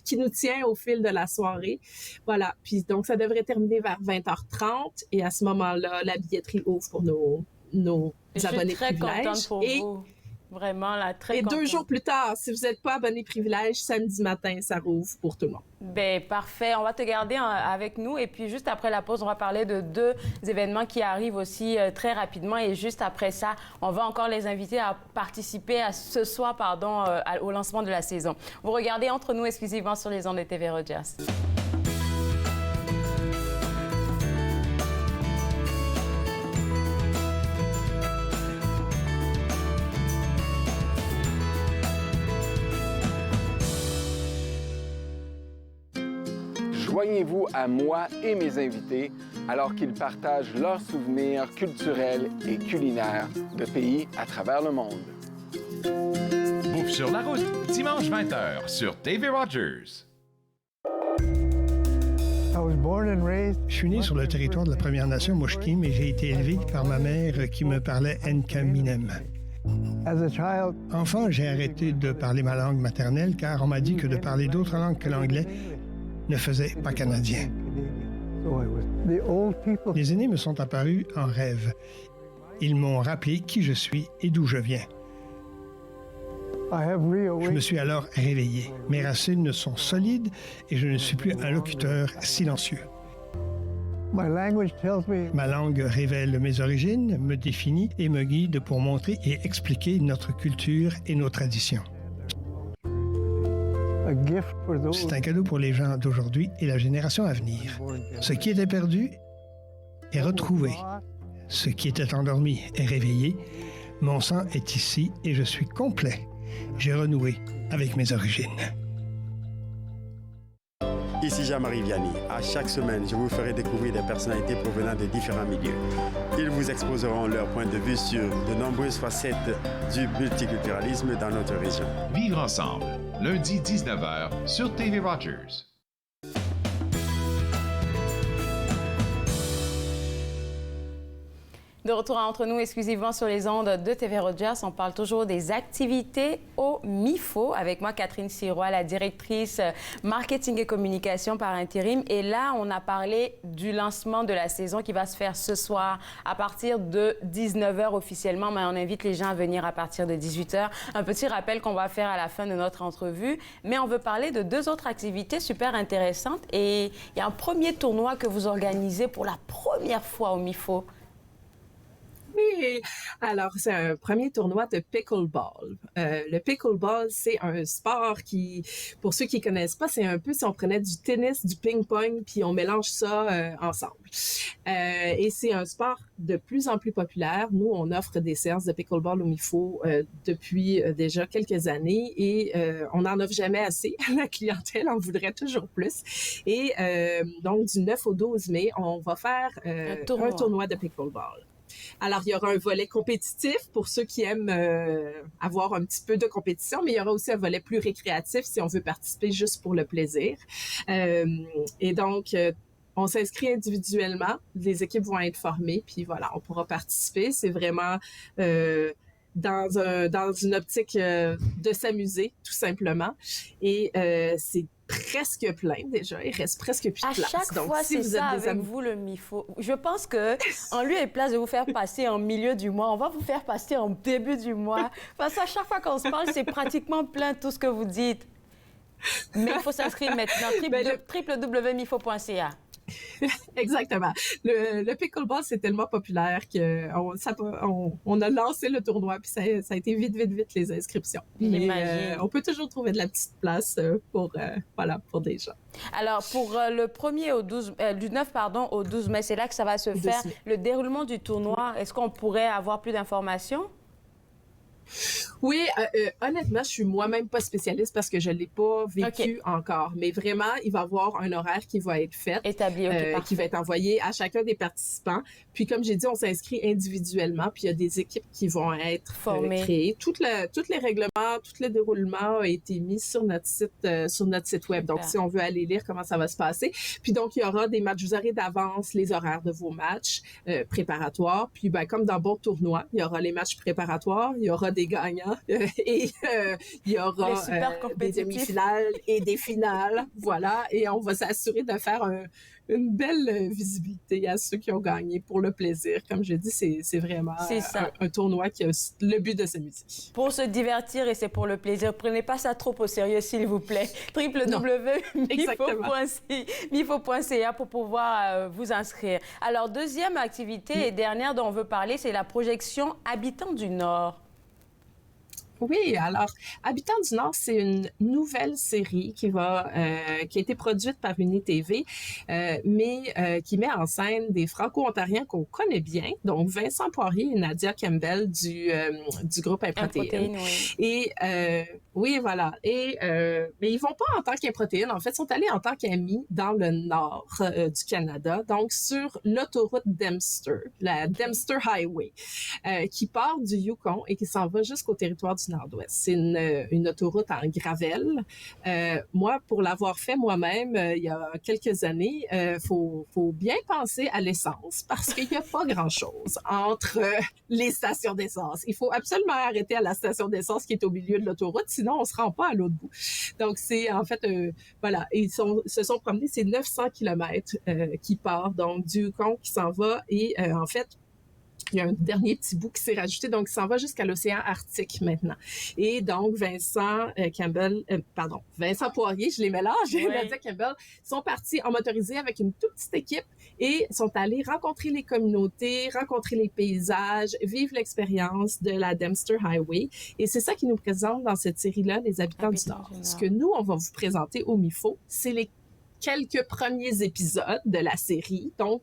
qui nous tient au fil de la soirée. Voilà. Puis donc, ça devrait terminer vers 20h30 et à ce moment-là, la billetterie ouvre pour nos abonnés privilèges. Je suis très contente pour vous. Vraiment, là, très contente. Et 2 jours plus tard, si vous n'êtes pas abonné privilège, samedi matin, ça rouvre pour tout le monde. Bien, parfait. On va te garder avec nous. Et puis, juste après la pause, on va parler de 2 événements qui arrivent aussi très rapidement. Et juste après ça, on va encore les inviter à participer ce soir, au lancement de la saison. Vous regardez Entre nous exclusivement sur les ondes de TV Rogers. Joignez-vous à moi et mes invités alors qu'ils partagent leurs souvenirs culturels et culinaires de pays à travers le monde. Bouffe sur la route, dimanche 20h sur TV Rogers. Je suis né sur le territoire de la Première Nation Musqueam et j'ai été élevé par ma mère qui me parlait Nkaminem. Enfant, j'ai arrêté de parler ma langue maternelle car on m'a dit que de parler d'autres langues que l'anglais ne faisait pas canadien. Les aînés me sont apparus en rêve. Ils m'ont rappelé qui je suis et d'où je viens. Je me suis alors réveillé. Mes racines sont solides et je ne suis plus un locuteur silencieux. Ma langue révèle mes origines, me définit et me guide pour montrer et expliquer notre culture et nos traditions. C'est un cadeau pour les gens d'aujourd'hui et la génération à venir. Ce qui était perdu est retrouvé. Ce qui était endormi est réveillé. Mon sang est ici et je suis complet. J'ai renoué avec mes origines. Ici Jean-Marie Vianney. À chaque semaine, je vous ferai découvrir des personnalités provenant de différents milieux. Ils vous exposeront leur point de vue sur de nombreuses facettes du multiculturalisme dans notre région. Vivre ensemble, lundi 19h sur TV Rogers. De retour entre nous exclusivement sur les ondes de TV Rogers, on parle toujours des activités au MIFO. Avec moi, Catherine Sirois, la directrice marketing et communication par intérim. Et là, on a parlé du lancement de la saison qui va se faire ce soir à partir de 19h officiellement, mais on invite les gens à venir à partir de 18h. Un petit rappel qu'on va faire à la fin de notre entrevue, mais on veut parler de 2 autres activités super intéressantes. Et il y a un premier tournoi que vous organisez pour la première fois au MIFO. Oui, alors c'est un premier tournoi de pickleball. Le pickleball, c'est un sport qui, pour ceux qui connaissent pas, c'est un peu si on prenait du tennis, du ping-pong, puis on mélange ça ensemble. Et c'est un sport de plus en plus populaire. Nous, on offre des séances de pickleball au MIFO depuis déjà quelques années et on n'en offre jamais assez. La clientèle en voudrait toujours plus. Et donc, du 9 au 12 mai, on va faire un tournoi de pickleball. Alors, il y aura un volet compétitif pour ceux qui aiment avoir un petit peu de compétition, mais il y aura aussi un volet plus récréatif si on veut participer juste pour le plaisir. Et donc, on s'inscrit individuellement, les équipes vont être formées, puis voilà, on pourra participer. C'est vraiment dans une optique de s'amuser, tout simplement. Et c'est presque plein déjà, il reste presque plus de place. À chaque fois, si c'est ça avec vous, le MIFO. Je pense qu'en lieu et place de vous faire passer en milieu du mois, on va vous faire passer en début du mois. Parce qu'à chaque fois qu'on se parle, c'est pratiquement plein tout ce que vous dites. Mais il faut s'inscrire maintenant, www.mifo.ca. Exactement. Le pickleball, c'est tellement populaire qu'on a lancé le tournoi, puis ça a été vite les inscriptions. Mais on peut toujours trouver de la petite place pour des gens. Alors, pour le 1er au 12, du 9 au 12 mai, c'est là que ça va se faire. Le déroulement du tournoi, est-ce qu'on pourrait avoir plus d'informations? Oui, honnêtement, je suis moi-même pas spécialiste parce que je l'ai pas vécu encore. Mais vraiment, il va y avoir un horaire qui va être fait, établi, qui va être envoyé à chacun des participants. Puis, comme j'ai dit, on s'inscrit individuellement. Puis, il y a des équipes qui vont être créées. Tous les règlements, tout le déroulement a été mis sur notre site web. Donc, si on veut aller lire comment ça va se passer. Puis, donc, il y aura des matchs. Vous aurez d'avance les horaires de vos matchs préparatoires. Puis, comme dans bon tournoi, il y aura les matchs préparatoires, il y aura des gagnants et il y aura des demi-finales et des finales. Voilà. Et on va s'assurer de faire une belle visibilité à ceux qui ont gagné pour le plaisir. Comme je dis, c'est vraiment un tournoi qui a le but de s'amuser. Pour se divertir et c'est pour le plaisir. Prenez pas ça trop au sérieux, s'il vous plaît. www.mifo.ca pour pouvoir vous inscrire. Alors, deuxième activité et dernière dont on veut parler, c'est la projection Habitants du Nord. Oui, alors, Habitants du Nord, c'est une nouvelle série qui a été produite par UniTV, mais qui met en scène des Franco-Ontariens qu'on connaît bien, donc Vincent Poirier et Nadia Campbell du groupe Improtéine. Et oui, voilà. Et mais ils vont pas en tant qu'Improtéine, en fait, ils sont allés en tant qu'amis dans le nord du Canada, donc sur l'autoroute Dempster, la Dempster Highway, qui part du Yukon et qui s'en va jusqu'au territoire du Nord-Ouest. C'est une autoroute en gravelle. Moi, pour l'avoir fait moi-même il y a quelques années, faut bien penser à l'essence parce qu'il n'y a pas grand-chose entre les stations d'essence. Il faut absolument arrêter à la station d'essence qui est au milieu de l'autoroute, sinon on se rend pas à l'autre bout. Donc c'est en fait voilà, ils se sont promenés, c'est 900 kilomètres qui part donc du Yukon qui s'en va et en fait il y a un dernier petit bout qui s'est rajouté, donc il s'en va jusqu'à l'océan Arctique maintenant. Et donc, Vincent Poirier, je les mélange, et Nadia Campbell sont partis en motorisé avec une toute petite équipe et sont allés rencontrer les communautés, rencontrer les paysages, vivre l'expérience de la Dempster Highway. Et c'est ça qui nous présente dans cette série-là, les Habitants du Nord. Ce que nous, on va vous présenter au MIFO, c'est les quelques premiers épisodes de la série. Donc,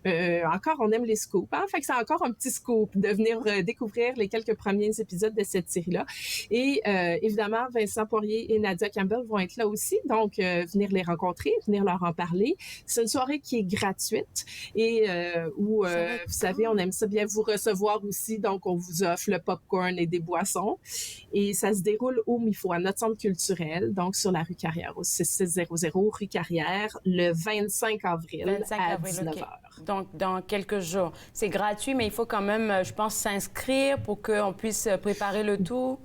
encore, on aime les scoops. Hein? Fait que c'est encore un petit scoop de venir découvrir les quelques premiers épisodes de cette série-là. Et évidemment, Vincent Poirier et Nadia Campbell vont être là aussi. Donc, venir les rencontrer, venir leur en parler. C'est une soirée qui est gratuite et où, vous savez, on aime ça bien vous recevoir aussi. Donc, on vous offre le popcorn et des boissons. Et ça se déroule au MIFO, à notre centre culturel, donc sur la rue Carrière, au 6600 rue Carrière, le 25 avril à 19h. Okay. Donc, dans quelques jours. C'est gratuit, mais il faut quand même, je pense, s'inscrire pour qu'on puisse préparer le tout.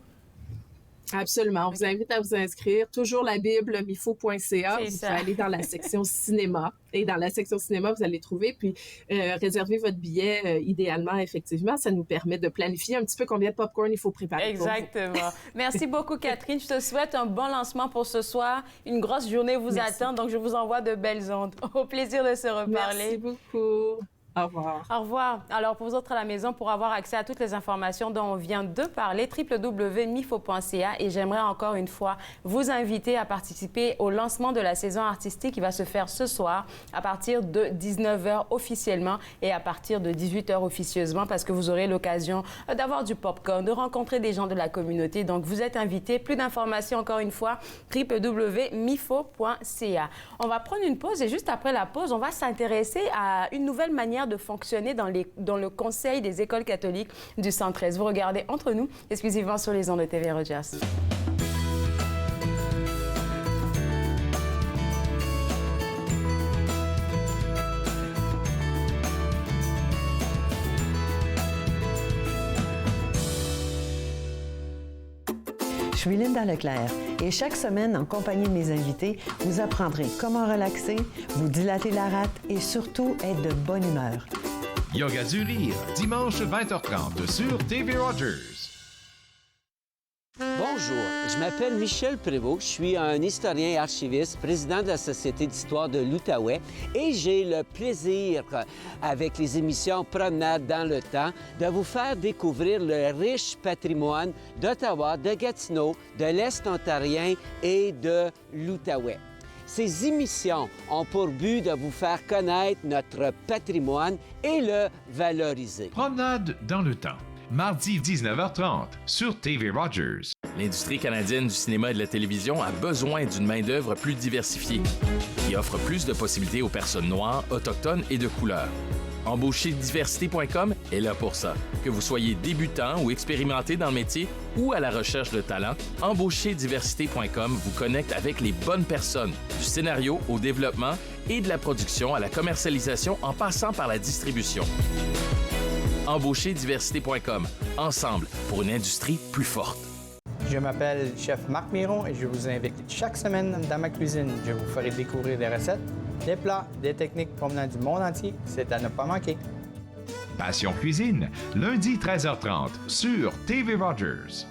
Absolument. On vous invite à vous inscrire. Toujours la Bible, mifo.ca. Vous pouvez aller dans la section cinéma. Et dans la section cinéma, vous allez trouver. Puis, réserver votre billet, idéalement, effectivement. Ça nous permet de planifier un petit peu combien de popcorn il faut préparer. Exactement. Merci beaucoup, Catherine. Je te souhaite un bon lancement pour ce soir. Une grosse journée vous attend. Donc, je vous envoie de belles ondes. Au plaisir de se reparler. Merci beaucoup. Au revoir. Au revoir. Alors, pour vous autres à la maison, pour avoir accès à toutes les informations dont on vient de parler, www.mifo.ca. Et j'aimerais encore une fois vous inviter à participer au lancement de la saison artistique qui va se faire ce soir à partir de 19h officiellement et à partir de 18h officieusement parce que vous aurez l'occasion d'avoir du popcorn, de rencontrer des gens de la communauté. Donc, vous êtes invités. Plus d'informations, encore une fois, www.mifo.ca. On va prendre une pause et juste après la pause, on va s'intéresser à une nouvelle manière de fonctionner dans le Conseil des écoles catholiques du 113. Vous regardez Entre nous, exclusivement sur les ondes de TV Rogers. Je suis Linda Leclerc et chaque semaine, en compagnie de mes invités, vous apprendrez comment relaxer, vous dilater la rate et surtout être de bonne humeur. Yoga du rire, dimanche 20h30 sur TV Rogers. Bonjour, je m'appelle Michel Prévost, je suis un historien et archiviste, président de la Société d'histoire de l'Outaouais et j'ai le plaisir, avec les émissions Promenade dans le temps, de vous faire découvrir le riche patrimoine d'Ottawa, de Gatineau, de l'Est ontarien et de l'Outaouais. Ces émissions ont pour but de vous faire connaître notre patrimoine et le valoriser. Promenade dans le temps. Mardi 19h30 sur TV Rogers. L'industrie canadienne du cinéma et de la télévision a besoin d'une main-d'œuvre plus diversifiée, qui offre plus de possibilités aux personnes noires, autochtones et de couleur. Embaucherdiversité.com est là pour ça. Que vous soyez débutant ou expérimenté dans le métier ou à la recherche de talent, Embaucherdiversité.com vous connecte avec les bonnes personnes, du scénario au développement et de la production à la commercialisation en passant par la distribution. Embaucherdiversité.com. Ensemble pour une industrie plus forte. Je m'appelle chef Marc Miron et je vous invite chaque semaine dans ma cuisine. Je vous ferai découvrir des recettes, des plats, des techniques provenant du monde entier. C'est à ne pas manquer. Passion Cuisine, lundi 13h30 sur TV Rogers.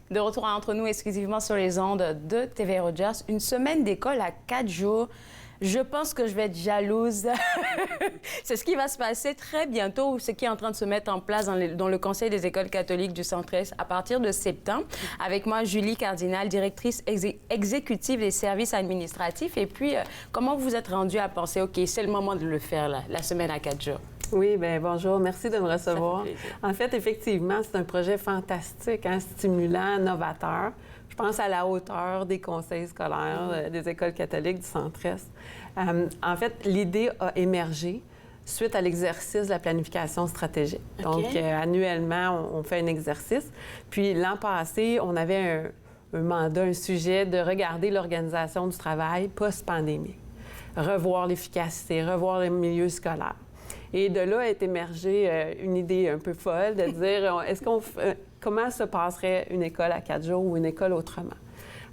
De retour Entre nous exclusivement sur les ondes de TV Rogers. Une semaine d'école à 4 jours. Je pense que je vais être jalouse. C'est ce qui va se passer très bientôt, ce qui est en train de se mettre en place dans le Conseil des écoles catholiques du 113 à partir de septembre. Avec moi, Julie Cardinal, directrice exécutive des services administratifs. Et puis, comment vous vous êtes rendue à penser, OK, c'est le moment de le faire, là, la semaine à 4 jours? Oui, bien bonjour. Merci de me recevoir. En fait, effectivement, c'est un projet fantastique, hein, stimulant, novateur. Je pense à la hauteur des conseils scolaires des écoles catholiques du 113. En fait, l'idée a émergé suite à l'exercice de la planification stratégique. Okay. Donc, annuellement, on fait un exercice. Puis, l'an passé, on avait un mandat, un sujet de regarder l'organisation du travail post-pandémie, revoir l'efficacité, revoir les milieux scolaires. Et de là est émergée une idée un peu folle de dire comment se passerait une école à 4 jours ou une école autrement.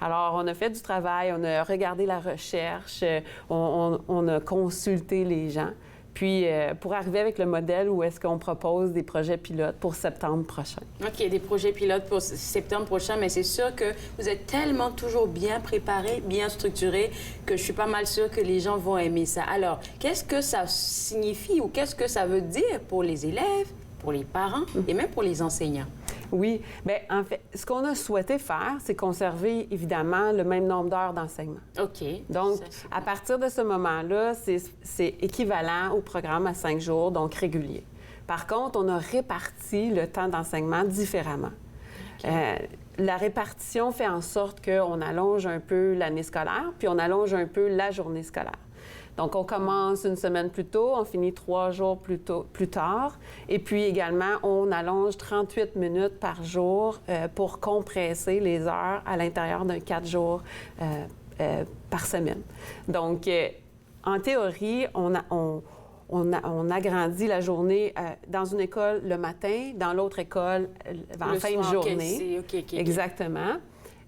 Alors, on a fait du travail, on a regardé la recherche, on a consulté les gens. Puis, pour arriver avec le modèle où est-ce qu'on propose des projets pilotes pour septembre prochain. OK, des projets pilotes pour septembre prochain, mais c'est sûr que vous êtes tellement toujours bien préparés, bien structurés, que je suis pas mal sûre que les gens vont aimer ça. Alors, qu'est-ce que ça signifie ou qu'est-ce que ça veut dire pour les élèves, pour les parents et même pour les enseignants? Oui. Bien, en fait, ce qu'on a souhaité faire, c'est conserver, évidemment, le même nombre d'heures d'enseignement. OK. Donc, à partir de ce moment-là, c'est équivalent au programme à 5 jours, donc régulier. Par contre, on a réparti le temps d'enseignement différemment. La répartition fait en sorte qu'on allonge un peu l'année scolaire, puis on allonge un peu la journée scolaire. Donc, on commence une semaine plus tôt, on finit 3 jours plus tard. Et puis également, on allonge 38 minutes par jour pour compresser les heures à l'intérieur d'un 4 jours par semaine. Donc, en théorie, on agrandit la journée dans une école le matin, dans l'autre école en fin de journée. OK. Exactement.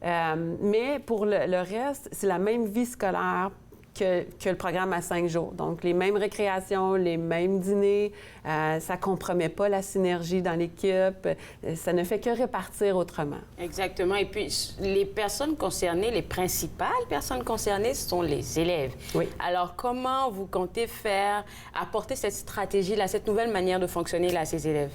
Mais pour le reste, c'est la même vie scolaire que le programme à 5 jours. Donc, les mêmes récréations, les mêmes dîners, ça ne compromet pas la synergie dans l'équipe, ça ne fait que répartir autrement. Exactement. Et puis, les personnes concernées, les principales personnes concernées, ce sont les élèves. Oui. Alors, comment vous comptez apporter cette stratégie-là, cette nouvelle manière de fonctionner là, à ces élèves?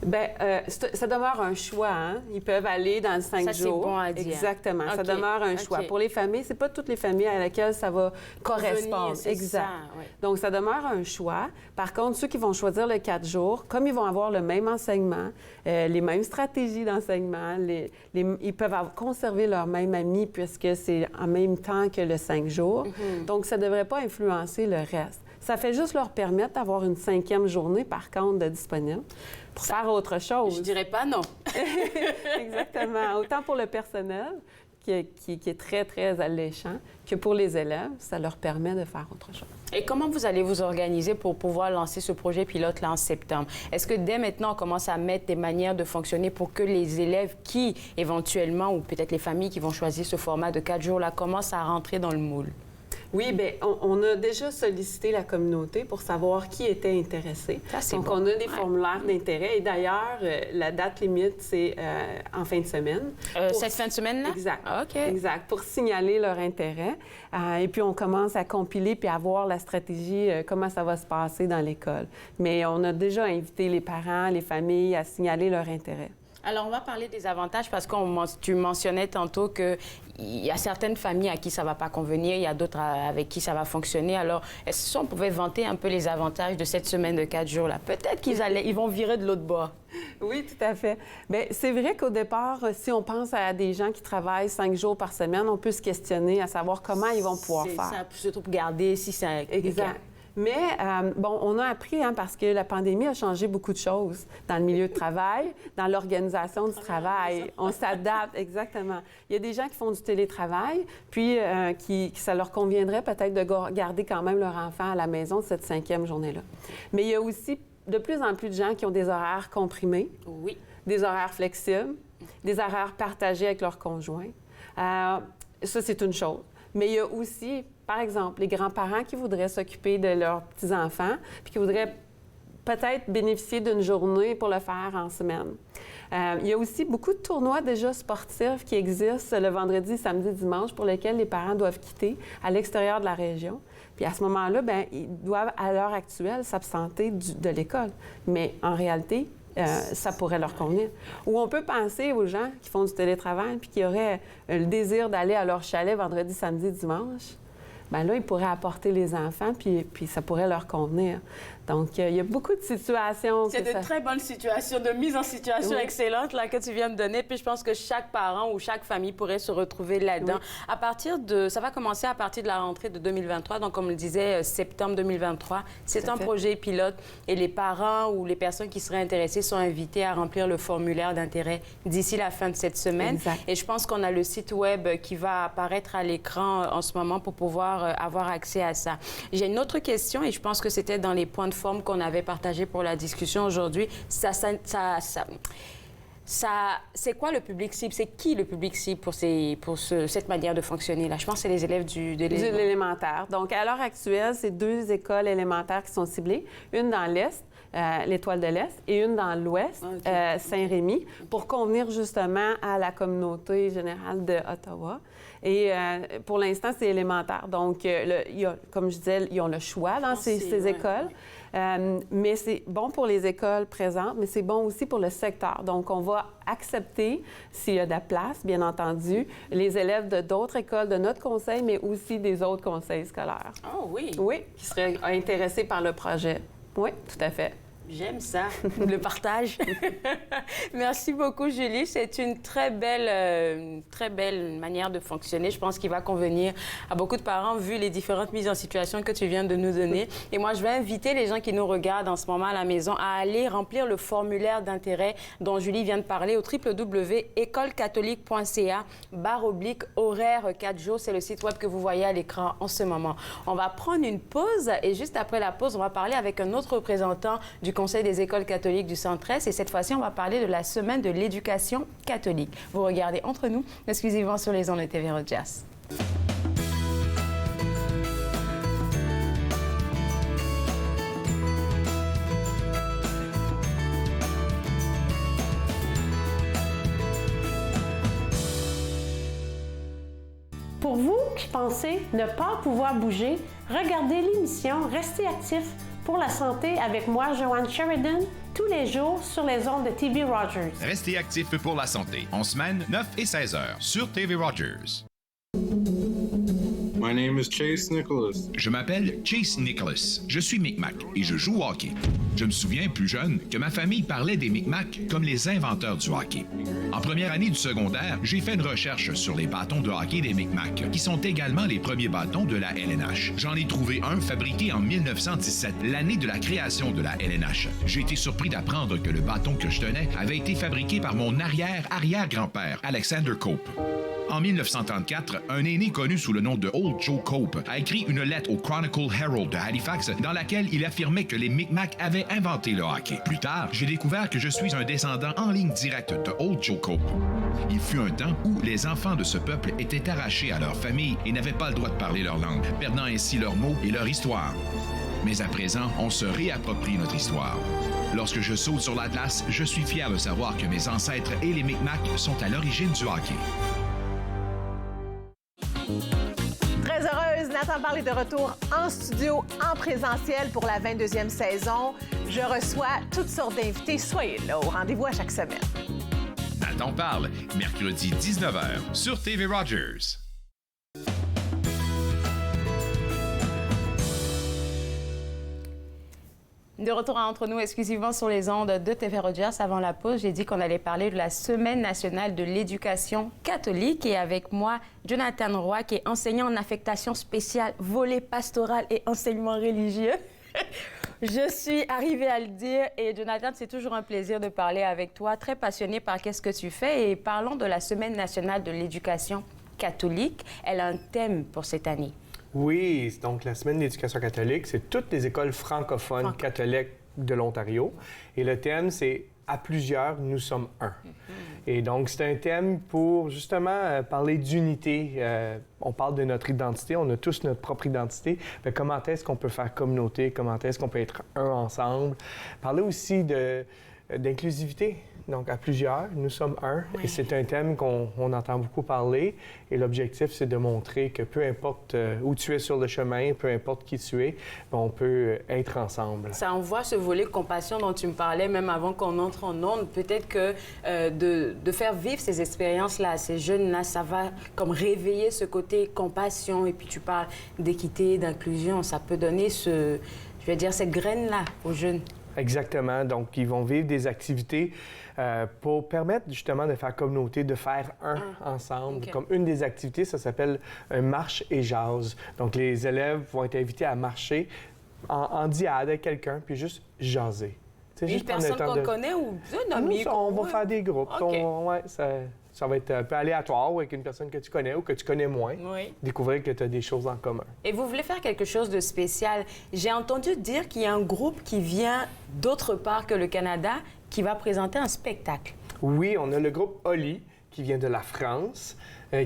Bien, ça demeure un choix. Hein? Ils peuvent aller dans 5 jours. Ça, c'est bon à dire. Exactement. Okay. Ça demeure un choix. Pour les familles, c'est pas toutes les familles à laquelle ça va correspondre. Exact. Donc, ça demeure un choix. Par contre, ceux qui vont choisir le 4 jours, comme ils vont avoir le même enseignement, les mêmes stratégies d'enseignement, ils peuvent conserver leur même ami puisque c'est en même temps que le 5 jours. Donc, ça ne devrait pas influencer le reste. Ça fait juste leur permettre d'avoir une 5e journée, par contre, de disponible pour faire autre chose. Je dirais pas non. Exactement. Autant pour le personnel, qui est très, très alléchant, que pour les élèves, ça leur permet de faire autre chose. Et comment vous allez vous organiser pour pouvoir lancer ce projet pilote-là en septembre? Est-ce que dès maintenant, on commence à mettre des manières de fonctionner pour que les élèves qui, éventuellement, ou peut-être les familles qui vont choisir ce format de 4 jours-là, commencent à rentrer dans le moule? Oui, bien, on a déjà sollicité la communauté pour savoir qui était intéressé. Donc, on a des formulaires d'intérêt. Et d'ailleurs, la date limite, c'est en fin de semaine. Cette fin de semaine-là? Exact. OK. Exact, pour signaler leur intérêt. Et puis, on commence à compiler puis à voir la stratégie, comment ça va se passer dans l'école. Mais on a déjà invité les parents, les familles à signaler leur intérêt. Alors, on va parler des avantages parce que tu mentionnais tantôt qu'il y a certaines familles à qui ça ne va pas convenir, il y a d'autres avec qui ça va fonctionner. Alors, est-ce qu'on pouvait vanter un peu les avantages de cette semaine de 4 jours-là? Peut-être ils vont virer de l'autre bord. Oui, tout à fait. Bien, c'est vrai qu'au départ, si on pense à des gens qui travaillent 5 jours par semaine, on peut se questionner à savoir comment ils vont pouvoir faire. C'est ça, surtout pour garder si c'est... Exact. Mais, bon, on a appris, hein, parce que la pandémie a changé beaucoup de choses dans le milieu de travail, dans l'organisation du travail. On s'adapte, exactement. Il y a des gens qui font du télétravail, puis ça leur conviendrait peut-être de garder quand même leur enfant à la maison cette 5e journée-là. Mais il y a aussi de plus en plus de gens qui ont des horaires comprimés, des horaires flexibles, des horaires partagés avec leurs conjoints. Ça, c'est une chose. Mais il y a aussi, par exemple, les grands-parents qui voudraient s'occuper de leurs petits-enfants puis qui voudraient peut-être bénéficier d'une journée pour le faire en semaine. Il y a aussi beaucoup de tournois déjà sportifs qui existent le vendredi, samedi, dimanche pour lesquels les parents doivent quitter à l'extérieur de la région. Puis à ce moment-là, bien, ils doivent, à l'heure actuelle, s'absenter de l'école. Mais en réalité, ça pourrait leur convenir. Ou on peut penser aux gens qui font du télétravail puis qui auraient le désir d'aller à leur chalet vendredi, samedi, dimanche. Bien là, ils pourraient apporter les enfants puis ça pourrait leur convenir. Donc, il y a beaucoup de situations. C'est de très bonnes situations, de mise en situation excellente là, que tu viens de donner. Puis je pense que chaque parent ou chaque famille pourrait se retrouver là-dedans. Oui. Ça va commencer à partir de la rentrée de 2023. Donc, comme on le disait, septembre 2023. C'est un projet pilote. Et les parents ou les personnes qui seraient intéressées sont invités à remplir le formulaire d'intérêt d'ici la fin de cette semaine. Exact. Et je pense qu'on a le site web qui va apparaître à l'écran en ce moment pour pouvoir avoir accès à ça. J'ai une autre question et je pense que c'était dans les points de forme qu'on avait partagé pour la discussion aujourd'hui. C'est quoi le public cible? C'est qui le public cible pour cette manière de fonctionner-là? Je pense que c'est les élèves de l'élémentaire. Donc, à l'heure actuelle, c'est 2 écoles élémentaires qui sont ciblées. Une dans l'Est, l'Étoile de l'Est, et une dans l'Ouest, Saint-Rémy, pour convenir justement à la communauté générale de Ottawa. Et pour l'instant, c'est élémentaire. Donc, comme je disais, ils ont le choix dans ces écoles. Mais c'est bon pour les écoles présentes, mais c'est bon aussi pour le secteur. Donc, on va accepter, s'il y a de la place, bien entendu, les élèves de d'autres écoles de notre conseil, mais aussi des autres conseils scolaires. Oh oui! Oui, qui seraient intéressés par le projet. Oui, tout à fait. J'aime ça, le partage. Merci beaucoup, Julie. C'est une très belle manière de fonctionner. Je pense qu'il va convenir à beaucoup de parents, vu les différentes mises en situation que tu viens de nous donner. Et moi, je vais inviter les gens qui nous regardent en ce moment à la maison à aller remplir le formulaire d'intérêt dont Julie vient de parler au www.écolecatholique.ca/horaire 4 jours. C'est le site web que vous voyez à l'écran en ce moment. On va prendre une pause et juste après la pause, on va parler avec un autre représentant du Conseil des écoles catholiques du Centre-Est. Et cette fois-ci, on va parler de la semaine de l'éducation catholique. Vous regardez Entre nous, exclusivement sur les ondes de TV Rogers. Pour vous qui pensez ne pas pouvoir bouger, regardez l'émission Restez actifs pour la santé avec moi, Joanne Sheridan, tous les jours sur les ondes de TV Rogers. Restez actifs pour la santé, en semaine 9 et 16 heures, sur TV Rogers. My name is Chase Nicholas. Je m'appelle Chase Nicholas. Je suis Micmac et je joue au hockey. Je me souviens, plus jeune, que ma famille parlait des Micmacs comme les inventeurs du hockey. En première année du secondaire, j'ai fait une recherche sur les bâtons de hockey des Micmacs, qui sont également les premiers bâtons de la LNH. J'en ai trouvé un fabriqué en 1917, l'année de la création de la LNH. J'ai été surpris d'apprendre que le bâton que je tenais avait été fabriqué par mon arrière-arrière-grand-père, Alexander Cope. En 1934, un aîné connu sous le nom de Old Joe Cope a écrit une lettre au Chronicle Herald de Halifax dans laquelle il affirmait que les Micmacs avaient inventé le hockey. Plus tard, j'ai découvert que je suis un descendant en ligne directe de Old Joe Cope. Il fut un temps où les enfants de ce peuple étaient arrachés à leur famille et n'avaient pas le droit de parler leur langue, perdant ainsi leurs mots et leur histoire. Mais à présent, on se réapproprie notre histoire. Lorsque je saute sur l'Atlas, je suis fier de savoir que mes ancêtres et les Micmacs sont à l'origine du hockey. Très heureuse, Nathan Parle est de retour en studio, en présentiel pour la 22e saison. Je reçois toutes sortes d'invités. Soyez là, au rendez-vous à chaque semaine. Nathan Parle, mercredi 19h, sur TV Rogers. De retour à Entre nous, exclusivement sur les ondes de TV Rogers. Avant la pause, j'ai dit qu'on allait parler de la Semaine nationale de l'éducation catholique. Et avec moi, Jonathan Roy, qui est enseignant en affectation spéciale, volet pastoral et enseignement religieux. Je suis arrivée à le dire. Et Jonathan, c'est toujours un plaisir de parler avec toi. Très passionné par qu'est-ce que tu fais. Et parlons de la Semaine nationale de l'éducation catholique. Elle a un thème pour cette année. Oui, donc la Semaine d'éducation catholique, c'est toutes les écoles francophones catholiques de l'Ontario. Et le thème, c'est « À plusieurs, nous sommes un ». Et donc, c'est un thème pour justement parler d'unité. On parle de notre identité, on a tous notre propre identité. Mais comment est-ce qu'on peut faire communauté? Comment est-ce qu'on peut être un ensemble? Parler aussi d'inclusivité. Donc, à plusieurs, nous sommes un. Oui. Et c'est un thème qu'on entend beaucoup parler. Et l'objectif, c'est de montrer que peu importe où tu es sur le chemin, peu importe qui tu es, on peut être ensemble. Ça envoie ce volet compassion dont tu me parlais, même avant qu'on entre en ondes. Peut-être que de faire vivre ces expériences-là à ces jeunes-là, ça va comme réveiller ce côté compassion. Et puis, tu parles d'équité, d'inclusion. Ça peut donner cette graine-là aux jeunes. Exactement. Donc, ils vont vivre des activités pour permettre justement de faire communauté, de faire un ensemble. Okay. Comme une des activités, ça s'appelle un marche et jase. Donc, les élèves vont être invités à marcher en diade avec quelqu'un, puis juste jaser. Une personne qu'on connaît ou un ami? On va faire des groupes. Okay. Ça va être un peu aléatoire ou avec une personne que tu connais ou que tu connais moins. Oui. Découvrir que tu as des choses en commun. Et vous voulez faire quelque chose de spécial. J'ai entendu dire qu'il y a un groupe qui vient d'autre part que le Canada qui va présenter un spectacle. Oui, on a le groupe Oli qui vient de la France,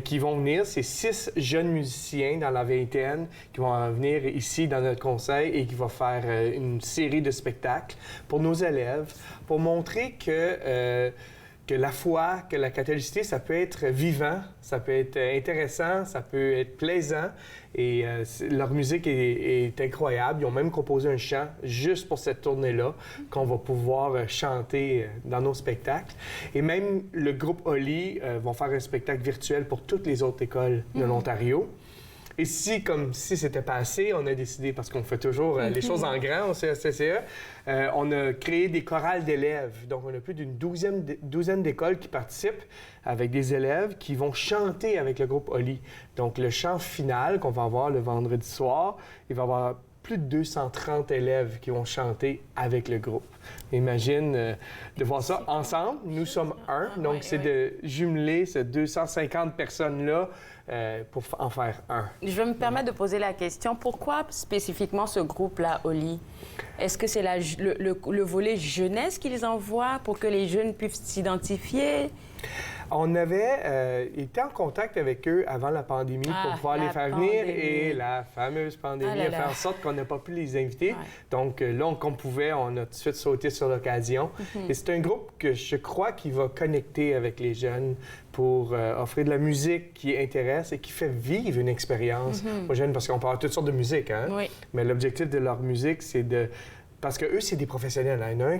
qui vont venir. C'est 6 jeunes musiciens dans la vingtaine qui vont venir ici dans notre conseil et qui vont faire une série de spectacles pour nos élèves, pour montrer que que la foi, que la catholicité, ça peut être vivant, ça peut être intéressant, ça peut être plaisant. Et leur musique est incroyable. Ils ont même composé un chant juste pour cette tournée-là qu'on va pouvoir chanter dans nos spectacles. Et même le groupe Oli vont faire un spectacle virtuel pour toutes les autres écoles de l'Ontario. Et si, comme si c'était pas assez, on a décidé, parce qu'on fait toujours les choses en grand au CSCCE, on a créé des chorales d'élèves. Donc, on a plus d'une douzaine d'écoles qui participent avec des élèves qui vont chanter avec le groupe Oli. Donc, le chant final qu'on va avoir le vendredi soir, il va y avoir plus de 230 élèves qui vont chanter avec le groupe. Imagine de voir ça ensemble. Nous sommes un, donc c'est de jumeler ces 250 personnes-là pour en faire un. Je vais me permettre de poser la question, pourquoi spécifiquement ce groupe-là, Oli? Est-ce que c'est le volet jeunesse qu'ils envoient pour que les jeunes puissent s'identifier? On avait été en contact avec eux avant la pandémie pour pouvoir les faire venir et la fameuse pandémie a fait en sorte qu'on n'a pas pu les inviter. Ouais. Donc là, comme on pouvait, on a tout de suite sauté sur l'occasion. Et c'est un groupe que je crois qui va connecter avec les jeunes pour offrir de la musique qui intéresse et qui fait vivre une expérience aux jeunes, parce qu'on parle de toutes sortes de musique, hein? Oui. Mais l'objectif de leur musique, c'est de... Parce que eux, c'est des professionnels. Hein.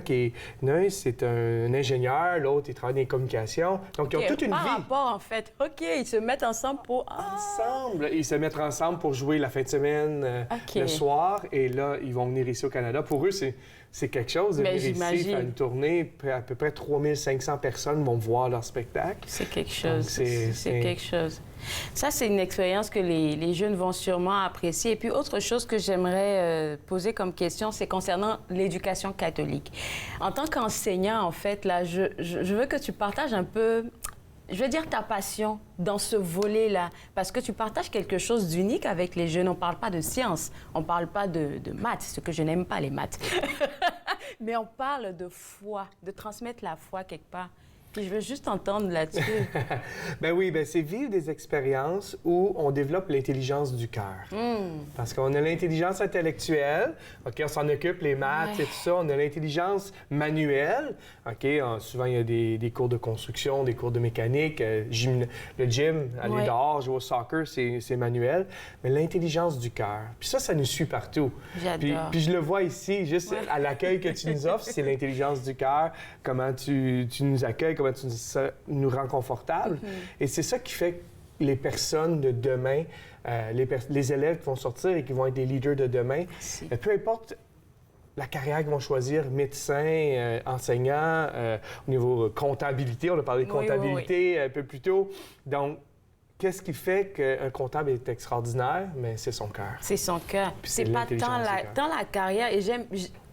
L'un, c'est un ingénieur, l'autre, il travaille dans les communications. Donc, ils ont toute une vie. Par rapport, en fait. OK, ils se mettent ensemble pour... Ensemble! Ils se mettent ensemble pour jouer la fin de semaine, le soir. Et là, ils vont venir ici au Canada. Pour eux, c'est quelque chose de venir ici, faire une tournée. À peu près 3500 personnes vont voir leur spectacle. C'est quelque chose. C'est quelque chose. Ça, c'est une expérience que les jeunes vont sûrement apprécier. Et puis, autre chose que j'aimerais poser comme question, c'est concernant l'éducation catholique. En tant qu'enseignant, en fait, là, je veux que tu partages un peu, je veux dire, ta passion dans ce volet-là, parce que tu partages quelque chose d'unique avec les jeunes. On ne parle pas de science, on ne parle pas de maths, ce que je n'aime pas, les maths. Mais on parle de foi, de transmettre la foi quelque part. Puis je veux juste entendre là-dessus. Ben oui, c'est vivre des expériences où on développe l'intelligence du cœur. Parce qu'on a l'intelligence intellectuelle, OK, on s'en occupe, les maths et tout ça. On a l'intelligence manuelle, OK, souvent il y a des cours de construction, des cours de mécanique, le gym, aller dehors, jouer au soccer, c'est manuel. Mais l'intelligence du cœur, puis ça nous suit partout. J'adore. Puis je le vois ici, juste à l'accueil que tu nous offres, c'est l'intelligence du cœur, comment tu nous accueilles, comment tu nous rends confortables. Et c'est ça qui fait que les personnes de demain, les élèves qui vont sortir et qui vont être des leaders de demain, peu importe la carrière qu'ils vont choisir, médecin, enseignant, au niveau comptabilité, on a parlé de comptabilité un peu plus tôt. Donc, qu'est-ce qui fait qu'un comptable est extraordinaire? Mais c'est son cœur. C'est son cœur. C'est pas tant la carrière. Et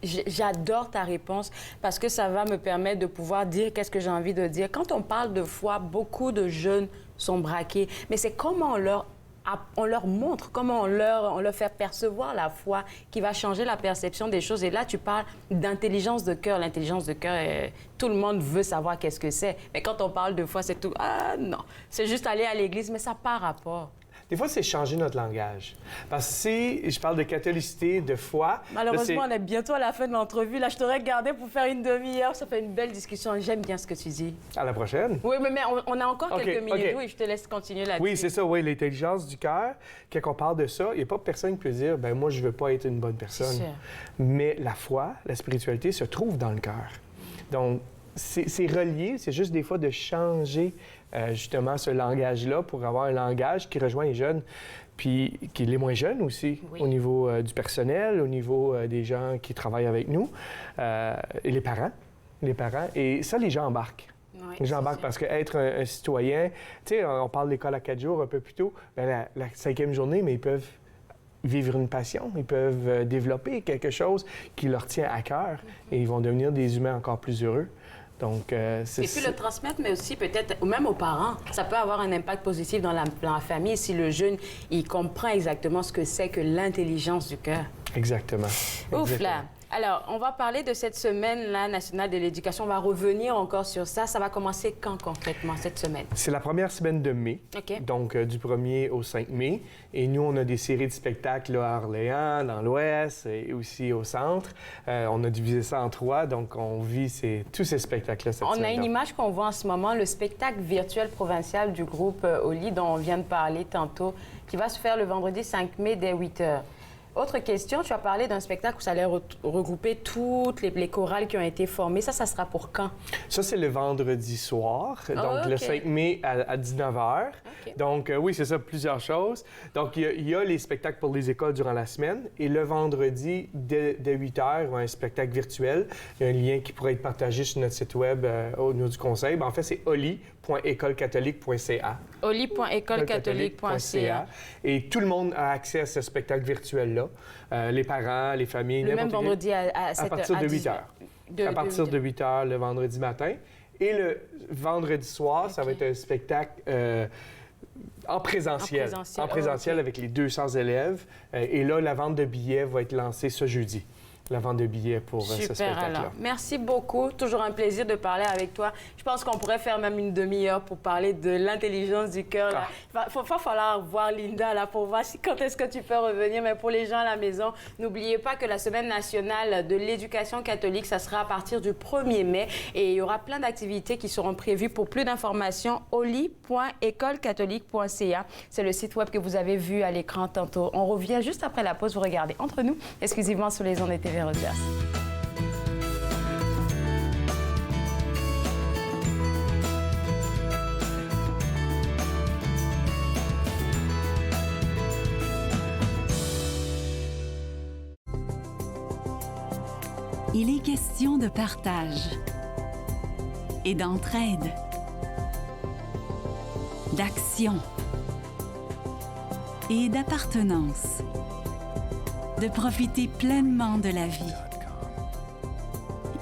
j'adore ta réponse parce que ça va me permettre de pouvoir dire qu'est-ce que j'ai envie de dire. Quand on parle de foi, beaucoup de jeunes sont braqués. Mais c'est comment on leur montre, comment on leur fait percevoir la foi qui va changer la perception des choses. Et là, tu parles d'intelligence de cœur. L'intelligence de cœur, tout le monde veut savoir qu'est-ce que c'est. Mais quand on parle de foi, c'est tout. Ah non, c'est juste aller à l'église, mais ça n'a pas rapport. Des fois, c'est changer notre langage. Parce que si je parle de catholicité, de foi... Malheureusement, on est bientôt à la fin de l'entrevue. Là, je t'aurais gardé pour faire une demi-heure. Ça fait une belle discussion. J'aime bien ce que tu dis. À la prochaine. Oui, mais on a encore quelques minutes. Oui, je te laisse continuer là-dessus. Oui, c'est ça. Oui, l'intelligence du cœur. Quand on parle de ça, il n'y a pas personne qui peut dire, ben moi, je ne veux pas être une bonne personne. Sûr. Mais la foi, la spiritualité se trouve dans le cœur. Donc, c'est relié. C'est juste des fois de changer justement ce langage-là pour avoir un langage qui rejoint les jeunes, puis qui est les moins jeunes aussi, au niveau du personnel, au niveau des gens qui travaillent avec nous, et les parents. Et ça, les gens embarquent. Oui, les gens embarquent parce qu'être un citoyen, tu sais, on parle de l'école à 4 jours un peu plus tôt, bien, la 5e journée, mais ils peuvent vivre une passion, ils peuvent développer quelque chose qui leur tient à cœur et ils vont devenir des humains encore plus heureux. Donc, et puis le transmettre, mais aussi peut-être, même aux parents, ça peut avoir un impact positif dans la famille si le jeune, il comprend exactement ce que c'est que l'intelligence du cœur. Exactement. Ouf là! Alors, on va parler de cette semaine-là nationale de l'éducation. On va revenir encore sur ça. Ça va commencer quand concrètement, cette semaine? C'est la première semaine de mai, donc du 1er au 5 mai. Et nous, on a des séries de spectacles là, à Orléans, dans l'Ouest et aussi au centre. On a divisé ça en 3, donc on vit tous ces spectacles-là cette semaine. On a une image qu'on voit en ce moment, le spectacle virtuel provincial du groupe Oli, dont on vient de parler tantôt, qui va se faire le vendredi 5 mai dès 8 h. Autre question, tu as parlé d'un spectacle où ça allait regrouper toutes les chorales qui ont été formées. Ça sera pour quand? Ça, c'est le vendredi soir, donc le 5 mai à 19 h. Donc, oui, c'est ça, plusieurs choses. Donc, il y a les spectacles pour les écoles durant la semaine. Et le vendredi, dès 8 h, il y a un spectacle virtuel. Il y a un lien qui pourrait être partagé sur notre site web au niveau du conseil. En fait, c'est oli.écolecatholique.ca. oli.écolecatholique.ca. Et tout le monde a accès à ce spectacle virtuel-là. Les parents, les familles, le même vendredi à partir de 8 h. À partir de 8 h le vendredi matin. Et le vendredi soir, ça va être un spectacle en présentiel. En présentiel avec les 200 élèves. Et là, la vente de billets va être lancée ce jeudi. La vente de billets pour ce spectacle-là. Alors. Merci beaucoup. Toujours un plaisir de parler avec toi. Je pense qu'on pourrait faire même une demi-heure pour parler de l'intelligence du cœur. Il va falloir voir Linda là, pour voir quand est-ce que tu peux revenir. Mais pour les gens à la maison, n'oubliez pas que la Semaine nationale de l'éducation catholique, ça sera à partir du 1er mai. Et il y aura plein d'activités qui seront prévues. Pour plus d'informations, oli.écolecatholique.ca. C'est le site web que vous avez vu à l'écran tantôt. On revient juste après la pause. Vous regardez Entre nous, exclusivement sur les ondes de TV Rogers. Il est question de partage et d'entraide, d'action et d'appartenance, de profiter pleinement de la vie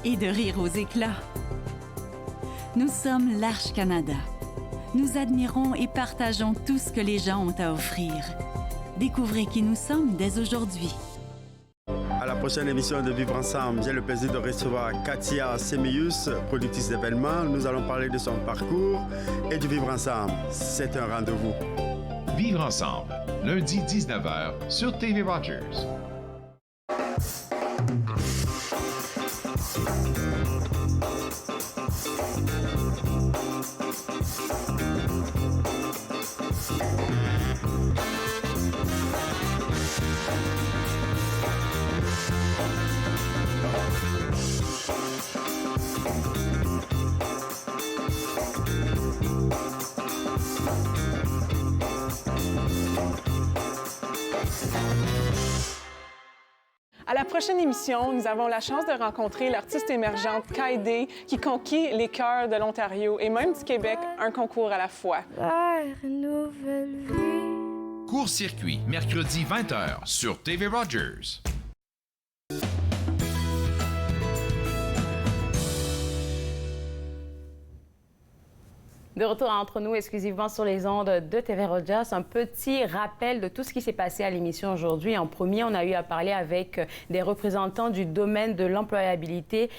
et de rire aux éclats. Nous sommes l'Arche Canada. Nous admirons et partageons tout ce que les gens ont à offrir. Découvrez qui nous sommes dès aujourd'hui. À la prochaine émission de Vivre Ensemble, j'ai le plaisir de recevoir Katia Semius, productrice d'événements. Nous allons parler de son parcours et du Vivre Ensemble. C'est un rendez-vous. Vivre Ensemble, lundi 19h sur TV Rogers. À la prochaine émission, nous avons la chance de rencontrer l'artiste émergente Kaïdé qui conquit les cœurs de l'Ontario et même du Québec, un concours à la fois. Court-circuit, mercredi 20h sur TV Rogers. De retour Entre nous, exclusivement sur les ondes de TV Rogers. Un petit rappel de tout ce qui s'est passé à l'émission aujourd'hui. En premier, on a eu à parler avec des représentants du domaine de l'employabilité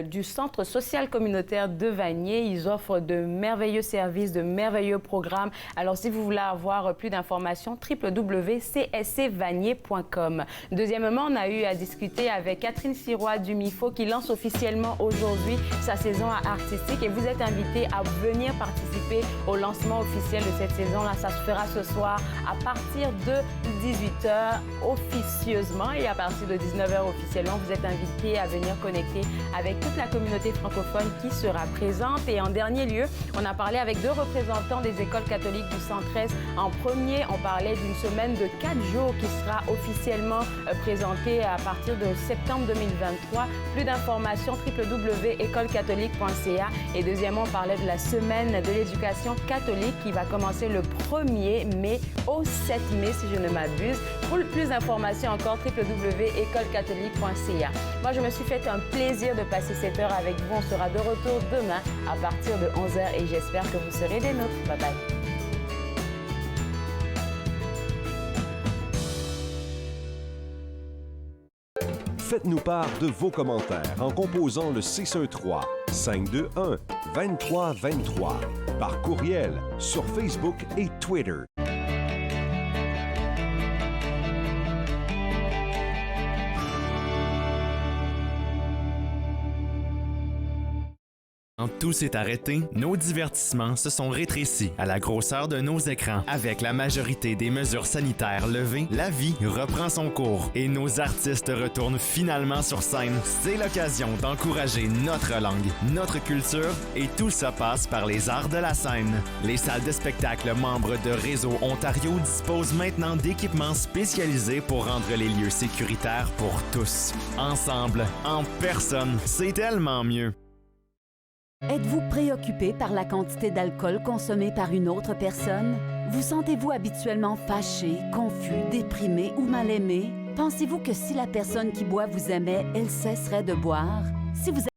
du Centre social communautaire de Vanier. Ils offrent de merveilleux services, de merveilleux programmes. Alors, si vous voulez avoir plus d'informations, www.cscvanier.com. Deuxièmement, on a eu à discuter avec Catherine Sirois du MIFO qui lance officiellement aujourd'hui sa saison artistique et vous êtes invité à venir participer au lancement officiel de cette saison-là. Ça se fera ce soir à partir de 18 h officieusement et à partir de 19 h officiellement. Vous êtes invité à venir connecter avec toute la communauté francophone qui sera présente. Et en dernier lieu, on a parlé avec deux représentants des écoles catholiques du Centre-Est. En premier, on parlait d'une semaine de 4 jours qui sera officiellement présentée à partir de septembre 2023. Plus d'informations, www.écolecatholique.ca. Et deuxièmement, on parlait de la semaine de l'éducation catholique qui va commencer le 1er mai au 7 mai, si je ne m'abuse. Pour plus d'informations encore, www.écolecatholique.ca. Moi, je me suis fait un plaisir de passer cette heure avec vous. On sera de retour demain à partir de 11 h et j'espère que vous serez des nôtres. Bye bye. Faites-nous part de vos commentaires en composant le 613-521-2323 par courriel sur Facebook et Twitter. Quand tout s'est arrêté, nos divertissements se sont rétrécis à la grosseur de nos écrans. Avec la majorité des mesures sanitaires levées, la vie reprend son cours et nos artistes retournent finalement sur scène. C'est l'occasion d'encourager notre langue, notre culture et tout ça passe par les arts de la scène. Les salles de spectacle membres de Réseau Ontario disposent maintenant d'équipements spécialisés pour rendre les lieux sécuritaires pour tous. Ensemble, en personne, c'est tellement mieux. Êtes-vous préoccupé par la quantité d'alcool consommée par une autre personne? Vous sentez-vous habituellement fâché, confus, déprimé ou mal aimé? Pensez-vous que si la personne qui boit vous aimait, elle cesserait de boire? Si vous